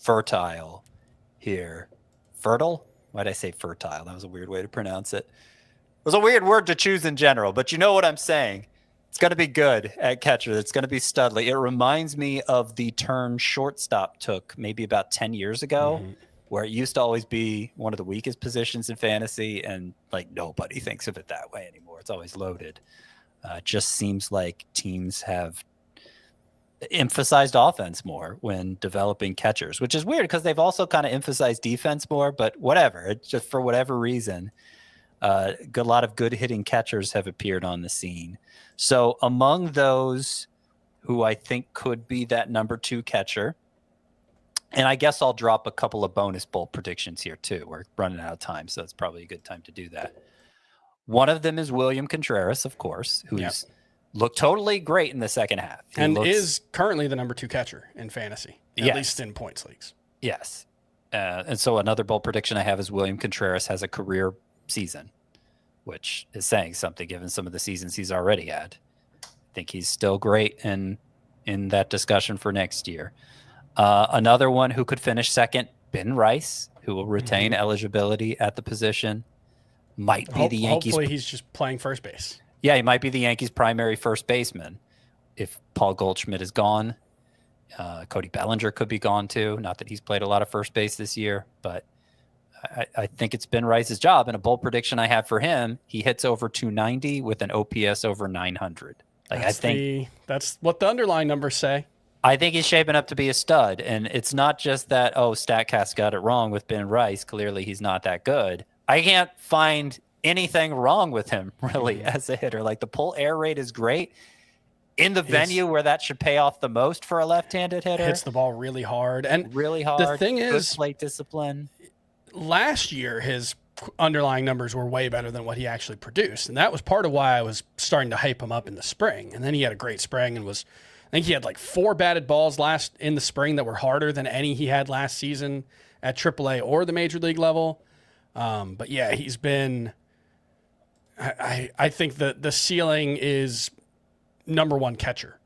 fertile here. Fertile? Why'd I say fertile? That was a weird way to pronounce it. It was a weird word to choose in general, but you know what I'm saying. It's going to be good at catcher. It's going to be studly. It reminds me of the turn shortstop took maybe about 10 years ago, where it used to always be one of the weakest positions in fantasy, and like nobody thinks of it that way anymore. It's always loaded. It just seems like teams have emphasized offense more when developing catchers, which is weird because they've also kind of emphasized defense more, but whatever. It's just for whatever reason, a lot of good hitting catchers have appeared on the scene. So among those who I think could be that number 2 catcher, and I guess I'll drop a couple of bonus bold predictions here too. We're running out of time, so it's probably a good time to do that. One of them is William Contreras, of course, who's looked totally great in the second half. He is currently the number 2 catcher in fantasy, at least in points leagues. Yes. And so another bold prediction I have is William Contreras has a career season, which is saying something given some of the seasons he's already had. I think he's still great in that discussion for next year. Another one who could finish second, Ben Rice, who will retain eligibility at the position. Might be the Yankees. Hopefully he's just playing first base. Yeah, he might be the Yankees' primary first baseman if Paul Goldschmidt is gone. Cody Bellinger could be gone too. Not that he's played a lot of first base this year, but I think it's Ben Rice's job. And a bold prediction I have for him, he hits over 290 with an OPS over 900. That's what the underlying numbers say. I think he's shaping up to be a stud. And it's not just that, StatCast got it wrong with Ben Rice. Clearly he's not that good. I can't find anything wrong with him really as a hitter. Like, the pull air rate is great in the venue where that should pay off the most for a left-handed hitter. Hits the ball really hard. And really hard. The thing good is, plate discipline. Last year his underlying numbers were way better than what he actually produced, and that was part of why I was starting to hype him up in the spring. And then he had a great spring and I think he had like 4 batted balls in the spring that were harder than any he had last season at AAA or the major league level. But yeah, he's been. I think the ceiling is number 1 catcher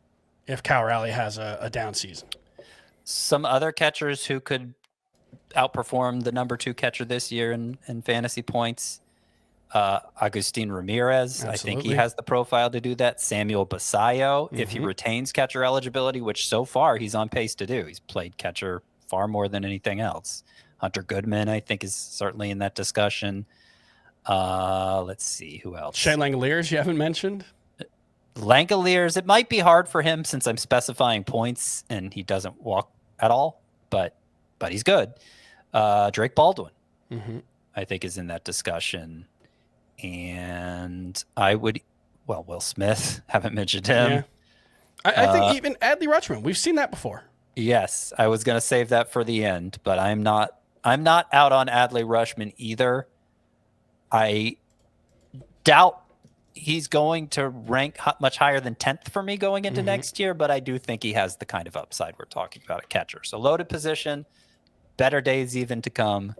if Cal Raleigh has a down season. Some other catchers who could outperform the number 2 catcher this year in fantasy points. Agustin Ramirez. Absolutely. I think he has the profile to do that. Samuel Basayo, if he retains catcher eligibility, which so far he's on pace to do. He's played catcher far more than anything else. Hunter Goodman, I think, is certainly in that discussion. Let's see, who else? Shane Langoliers, you haven't mentioned? Langoliers, it might be hard for him since I'm specifying points and he doesn't walk at all, but he's good. Drake Baldwin, I think, is in that discussion. And Will Smith, haven't mentioned him. Yeah. I think even Adley Rutschman, we've seen that before. Yes, I was going to save that for the end, but I'm not out on Adley Rutschman either. I doubt he's going to rank much higher than 10th for me going into next year, but I do think he has the kind of upside we're talking about at catcher. So loaded position, better days even to come.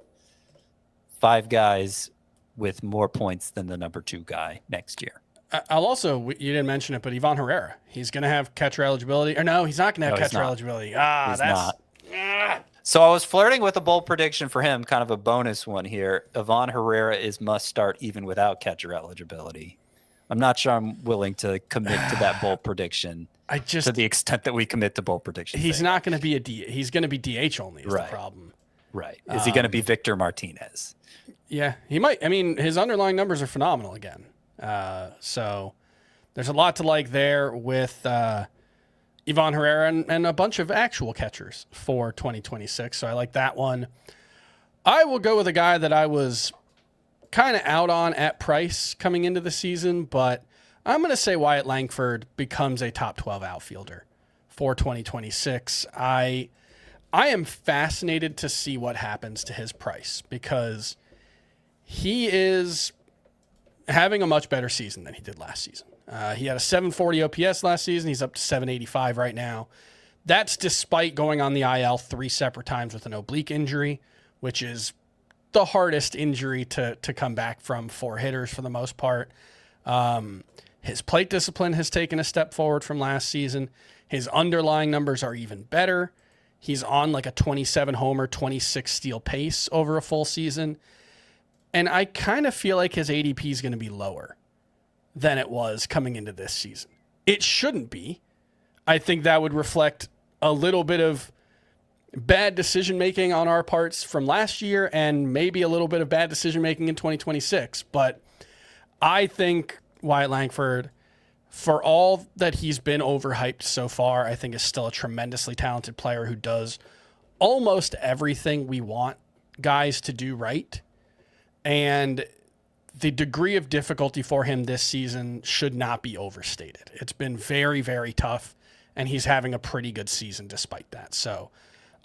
5 guys with more points than the number 2 guy next year. I'll also, you didn't mention it, but Ivan Herrera, he's going to have catcher eligibility. Or no, he's not going to have catcher eligibility. He's not. So I was flirting with a bold prediction for him, kind of a bonus one here. Ivan Herrera is must start even without catcher eligibility. I'm not sure I'm willing to commit to that bold prediction to the extent that we commit to bold predictions. He's not going to be he's going to be DH only is the problem. Right. Is he going to be Victor Martinez? Yeah, he might. I mean, his underlying numbers are phenomenal again. So there's a lot to like there with Ivan Herrera and a bunch of actual catchers for 2026. So I like that one. I will go with a guy that I was kind of out on at price coming into the season, but I'm going to say Wyatt Langford becomes a top 12 outfielder for 2026. I am fascinated to see what happens to his price because he is having a much better season than he did last season. He had a 740 OPS last season. He's up to 785 right now. That's despite going on the IL 3 separate times with an oblique injury, which is the hardest injury to come back from for hitters for the most part. His plate discipline has taken a step forward from last season. His underlying numbers are even better. He's on like a 27 homer, 26 steal pace over a full season. And I kind of feel like his ADP is going to be lower than it was coming into this season. It shouldn't be. I think that would reflect a little bit of bad decision-making on our parts from last year and maybe a little bit of bad decision-making in 2026. But I think Wyatt Langford, for all that he's been overhyped so far, I think is still a tremendously talented player who does almost everything we want guys to do right. And the degree of difficulty for him this season should not be overstated. It's been very, very tough, and he's having a pretty good season despite that. So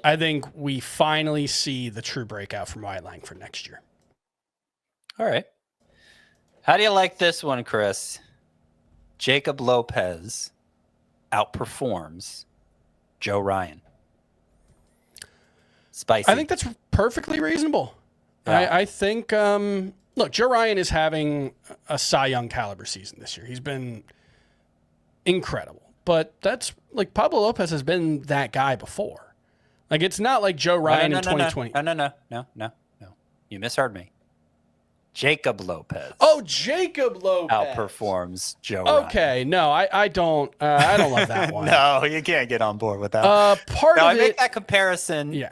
I think we finally see the true breakout from Wyatt Langford next year. All right. How do you like this one, Chris? Jakob Lopez outperforms Joe Ryan. Spicy. I think that's perfectly reasonable. Yeah. I think, look, Joe Ryan is having a Cy Young caliber season this year. He's been incredible. But that's like Pablo Lopez has been that guy before. Like, it's not like Joe Ryan in 2020. No. You misheard me. Jakob Lopez. Oh, Jakob Lopez outperforms Joe Ryan. Okay, no, I don't love that one. No, you can't get on board with that. I make that comparison. Yeah.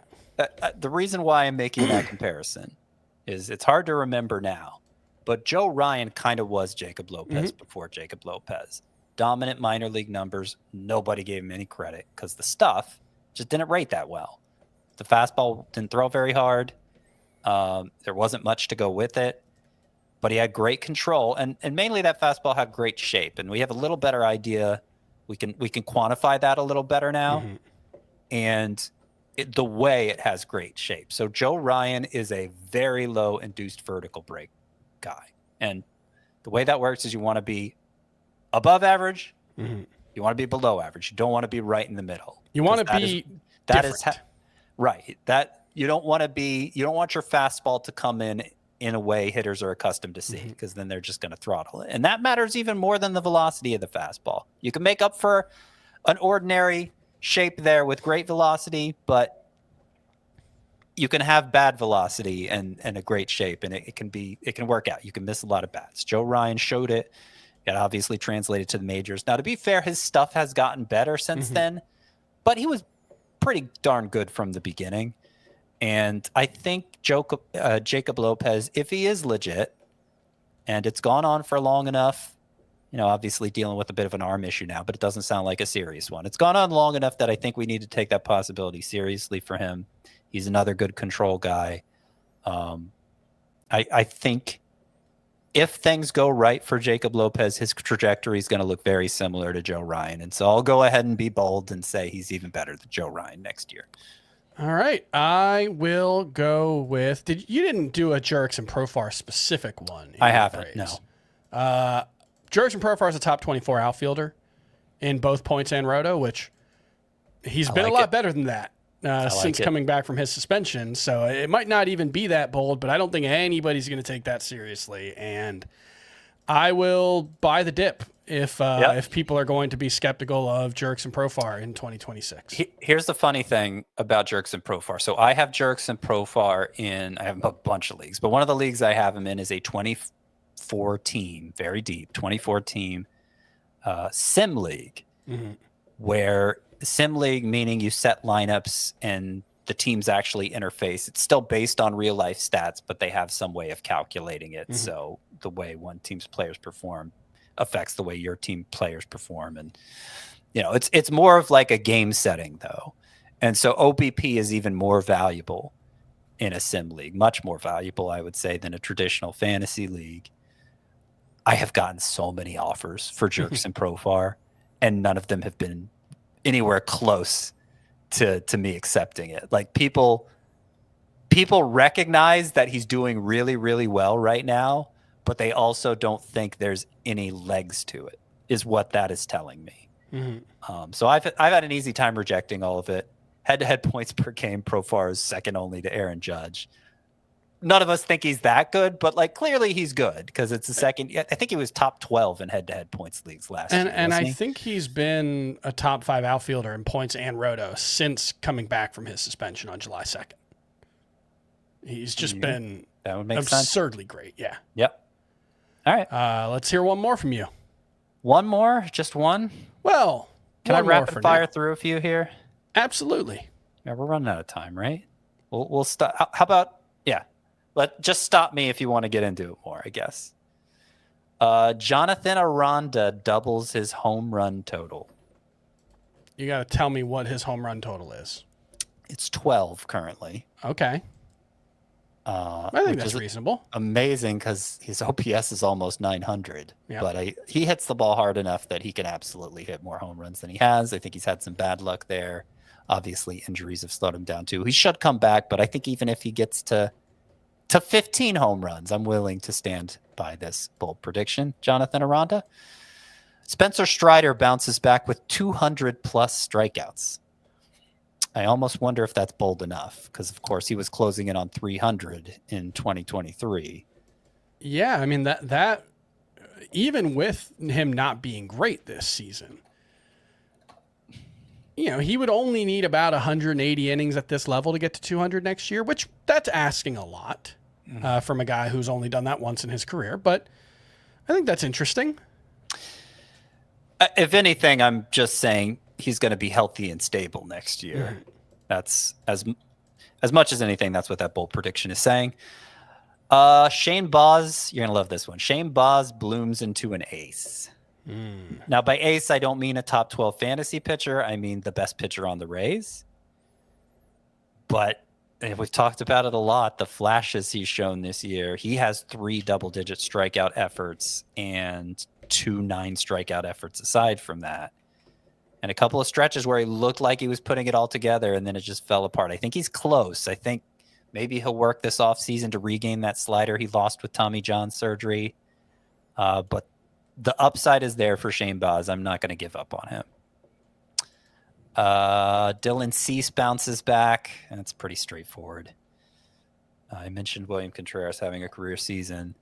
The reason why I'm making that comparison is it's hard to remember now, but Joe Ryan kind of was Jakob Lopez before Jakob Lopez. Dominant minor league numbers. Nobody gave him any credit because the stuff just didn't rate that well. The fastball didn't throw very hard. There wasn't much to go with it, but he had great control, and mainly that fastball had great shape. And we have a little better idea. We can quantify that a little better now, and the way it has great shape. So Joe Ryan is a very low induced vertical break guy, and the way that works is you want to be above average, you want to be below average. You don't want to be right in the middle. You want to be right. That you don't want your fastball to come in a way hitters are accustomed to see, because then they're just going to throttle it. And that matters even more than the velocity of the fastball. You can make up for an ordinary shape there with great velocity, but you can have bad velocity and a great shape, and it can work out. You can miss a lot of bats. Joe Ryan showed it. Got obviously translated to the majors. Now, to be fair, his stuff has gotten better since then, but he was pretty darn good from the beginning. And I think Jakob Lopez, if he is legit, and it's gone on for long enough, obviously dealing with a bit of an arm issue now, but it doesn't sound like a serious one. It's gone on long enough that I think we need to take that possibility seriously for him. He's another good control guy. I think if things go right for Jakob Lopez, his trajectory is going to look very similar to Joe Ryan. And so I'll go ahead and be bold and say he's even better than Joe Ryan next year. All right. I will go with, you didn't do a Jurickson Profar specific one. I haven't, no. Jurickson Profar is a top 24 outfielder in both points and roto, which he's been a lot better than that since coming back from his suspension. So it might not even be that bold, but I don't think anybody's going to take that seriously. And I will buy the dip if people are going to be skeptical of Jurickson Profar in 2026. Here's the funny thing about Jurickson Profar. So I have Jurickson Profar I have a bunch of leagues, but one of the leagues I have him in is a 24 team, very deep, 24 team sim league, where sim league, meaning you set lineups and the teams actually interface. It's still based on real life stats, but they have some way of calculating it. So the way one team's players perform affects the way your team players perform. And, it's more of like a game setting though. And so OBP is even more valuable in a sim league, much more valuable, I would say, than a traditional fantasy league. I have gotten so many offers for Jurickson Profar, and none of them have been anywhere close to me accepting it. Like people recognize that he's doing really, really well right now, but they also don't think there's any legs to it, is what that is telling me. So I've had an easy time rejecting all of it. Head-to-head points per game, Profar is second only to Aaron Judge. None of us think he's that good, but like clearly he's good because it's the second. I think he was top 12 in head-to-head points leagues last year. And I think he's been a top 5 outfielder in points and roto since coming back from his suspension on July 2nd. He's just been that would make absurdly great. Yeah. Yep. All right. Let's hear one more from you. One more? Just one? Well, can I one more rapid fire through a few here? Absolutely. Yeah, we're running out of time, right? We'll stop. How about just stop me if you want to get into it more, I guess. Jonathan Aranda doubles his home run total. You got to tell me what his home run total is. It's 12 currently. Okay. I think that's reasonable. Amazing because his OPS is almost 900. Yep. But he hits the ball hard enough that he can absolutely hit more home runs than he has. I think he's had some bad luck there. Obviously, injuries have slowed him down too. He should come back, but I think even if he gets to 15 home runs, I'm willing to stand by this bold prediction. Jonathan Aranda. Spencer Strider bounces back with 200 plus strikeouts. I almost wonder if that's bold enough because, of course, he was closing in on 300 in 2023. Yeah, I mean, that even with him not being great this season, he would only need about 180 innings at this level to get to 200 next year, which that's asking a lot from a guy who's only done that once in his career. But I think that's interesting. If anything, I'm just saying he's going to be healthy and stable next year. That's as much as anything. That's what that bold prediction is saying. Shane Baz, you're going to love this one. Shane Baz blooms into an ace. Now, by ace, I don't mean a top 12 fantasy pitcher. I mean the best pitcher on the Rays. But we've talked about it a lot. The flashes he's shown this year. He has 3 double-digit strikeout efforts and 2 9-strikeout efforts aside from that. And a couple of stretches where he looked like he was putting it all together, and then it just fell apart. I think he's close. I think maybe he'll work this offseason to regain that slider he lost with Tommy John surgery. But the upside is there for Shane Baz. I'm not going to give up on him. Dylan Cease bounces back. That's pretty straightforward. I mentioned William Contreras having a career season.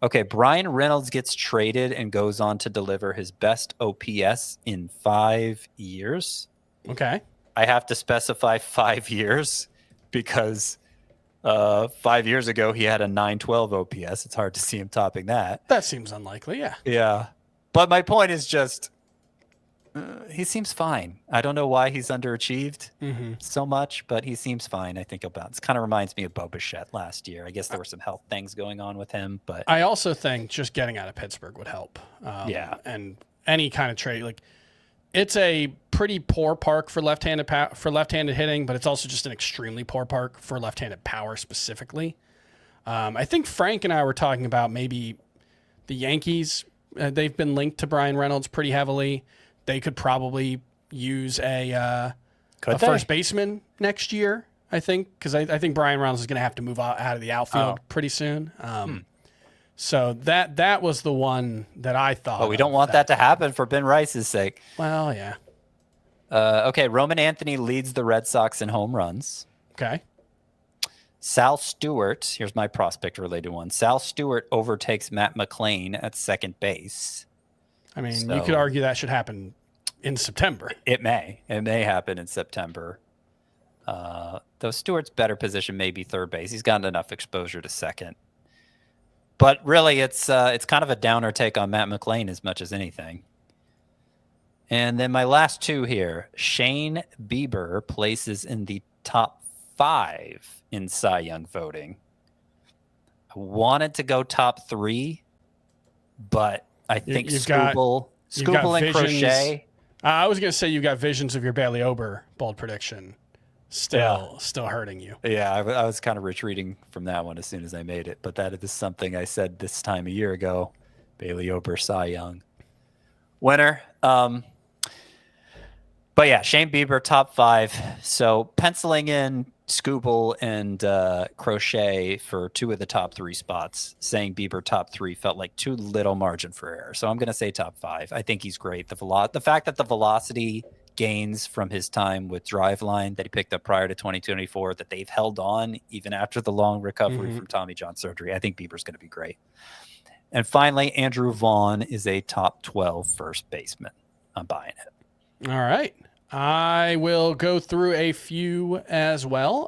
Okay, Brian Reynolds gets traded and goes on to deliver his best OPS in 5 years. Okay. I have to specify 5 years because 5 years ago he had a 912 OPS. It's hard to see him topping that. That seems unlikely, yeah. Yeah. But my point is just he seems fine. I don't know why he's underachieved so much, but he seems fine. I think he'll bounce. Kind of reminds me of Bo Bichette last year. I guess there were some health things going on with him, but I also think just getting out of Pittsburgh would help. And any kind of trade, like it's a pretty poor park for left-handed hitting, but it's also just an extremely poor park for left-handed power specifically. I think Frank and I were talking about maybe the Yankees. They've been linked to Brian Reynolds pretty heavily. They could probably use a first baseman next year, I think, because I think Brian Reynolds is going to have to move out of the outfield pretty soon. So that was the one that I thought. But we don't want that to happen for Ben Rice's sake. Well, yeah. Okay, Roman Anthony leads the Red Sox in home runs. Okay. Sal Stewart, here's my prospect-related one. Sal Stewart overtakes Matt McClain at second base. I mean, you could argue that should happen in September. It may happen in September. Though Stewart's better position may be third base. He's gotten enough exposure to second. But really, it's kind of a downer take on Matt McClain as much as anything. And then my last two here. Shane Bieber places in the top 5 in Cy Young voting. I wanted to go top 3, but I think Scooble and visions, Crochet. I was going to say you got visions of your Bailey Ober bold prediction. still hurting you. Yeah, I was kind of retreating from that one as soon as I made it, but that is something I said this time a year ago. Bailey Ober, Cy Young winner. But yeah, Shane Bieber, top 5. So penciling in Skubal and Crochet for 2 of the top 3 spots, saying Bieber top 3 felt like too little margin for error. So I'm going to say top 5. I think he's great. The fact that the velocity gains from his time with Driveline that he picked up prior to 2024, that they've held on even after the long recovery from Tommy John surgery, I think Bieber's going to be great. And finally, Andrew Vaughn is a top 12 first baseman. I'm buying it. All right. I will go through a few as well.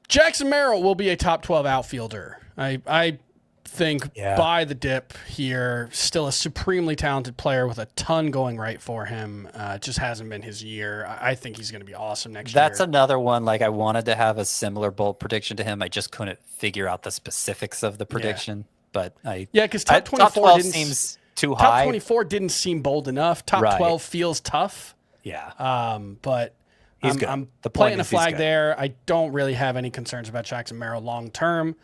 Jackson Merrill will be a top 12 outfielder. I think by the dip here, still a supremely talented player with a ton going right for him. It just hasn't been his year. I think he's going to be awesome next year. That's another one. Like, I wanted to have a similar bold prediction to him. I just couldn't figure out the specifics of the prediction. But because top 24 top 12 seems too high. Top 24 didn't seem bold enough. Top 12 feels tough. Yeah. But he's good. I'm The planting a flag there. I don't really have any concerns about Jackson Merrill long term.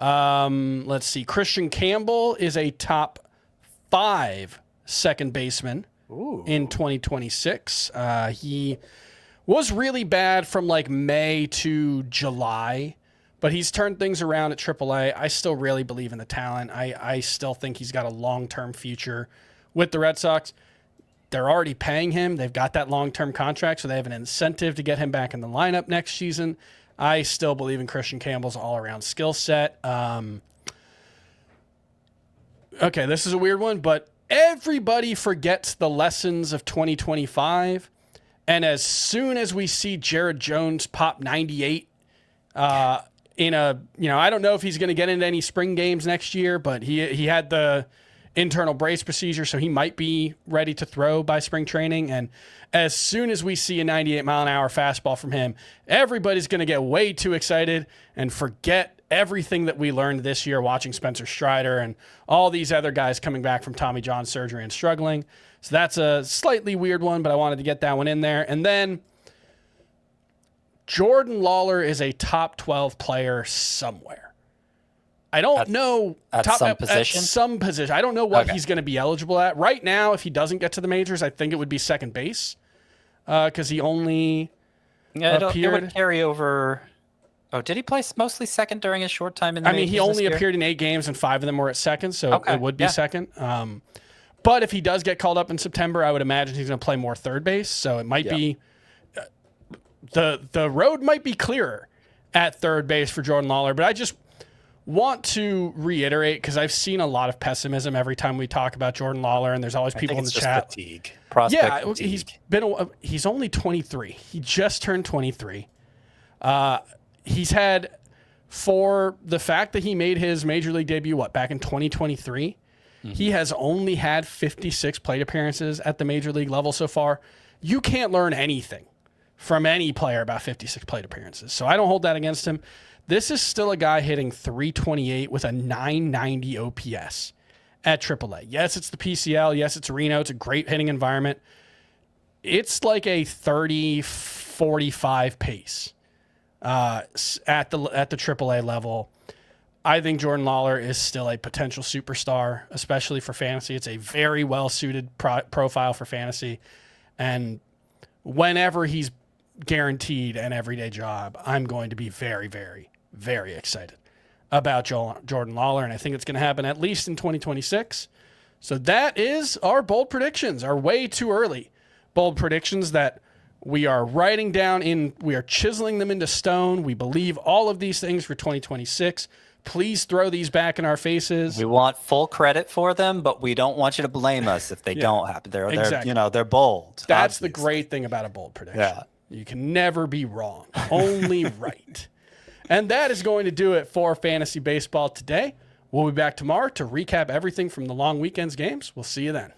Let's see. Christian Campbell is a top 5 second baseman in 2026. He was really bad from like May to July, but he's turned things around at AAA. I still really believe in the talent. I still think he's got a long-term future with the Red Sox. They're already paying him. They've got that long-term contract, so they have an incentive to get him back in the lineup next season. I still believe in Christian Campbell's all-around skill set. Okay, this is a weird one, but everybody forgets the lessons of 2025. And as soon as we see Jared Jones pop 98 in a, I don't know if he's going to get into any spring games next year, but he had the internal brace procedure, so he might be ready to throw by spring training. And as soon as we see a 98-mile-an-hour fastball from him, everybody's going to get way too excited and forget everything that we learned this year watching Spencer Strider and all these other guys coming back from Tommy John surgery and struggling. So that's a slightly weird one, but I wanted to get that one in there. And then Jordan Lawler is a top 12 player somewhere. I don't know. At some position? At some position. I don't know what he's going to be eligible at. Right now, if he doesn't get to the majors, I think it would be second base because he only appeared. It would carry over. Oh, did he play mostly second during his short time in the majors he only this year? appeared in 8 games and 5 of them were at second, so it would be second. But if he does get called up in September, I would imagine he's going to play more third base. So it might be the road might be clearer at third base for Jordan Lawler. But I just want to reiterate, because I've seen a lot of pessimism every time we talk about Jordan Lawler, and there's always people in the chat. Fatigue. Prospect fatigue. He's only 23. He just turned 23. He's had, for the fact that he made his major league debut, back in 2023, he has only had 56 plate appearances at the major league level so far. You can't learn anything from any player about 56 plate appearances. So I don't hold that against him. This is still a guy hitting 328 with a 990 OPS at AAA. Yes, it's the PCL. Yes, it's Reno. It's a great hitting environment. It's like a 30-45 pace at the AAA level. I think Jordan Lawler is still a potential superstar, especially for fantasy. It's a very well-suited profile for fantasy. And whenever he's guaranteed an everyday job, I'm going to be very, very, very excited about Jordan Lawler. And I think it's going to happen at least in 2026. So that is our bold predictions, our way too early bold predictions that we are writing down we are chiseling them into stone. We believe all of these things for 2026. Please throw these back in our faces. We want full credit for them, but we don't want you to blame us if they don't happen. They're bold. That's obviously the great thing about a bold prediction. Yeah. You can never be wrong, only right. And that is going to do it for Fantasy Baseball today. We'll be back tomorrow to recap everything from the long weekend's games. We'll see you then.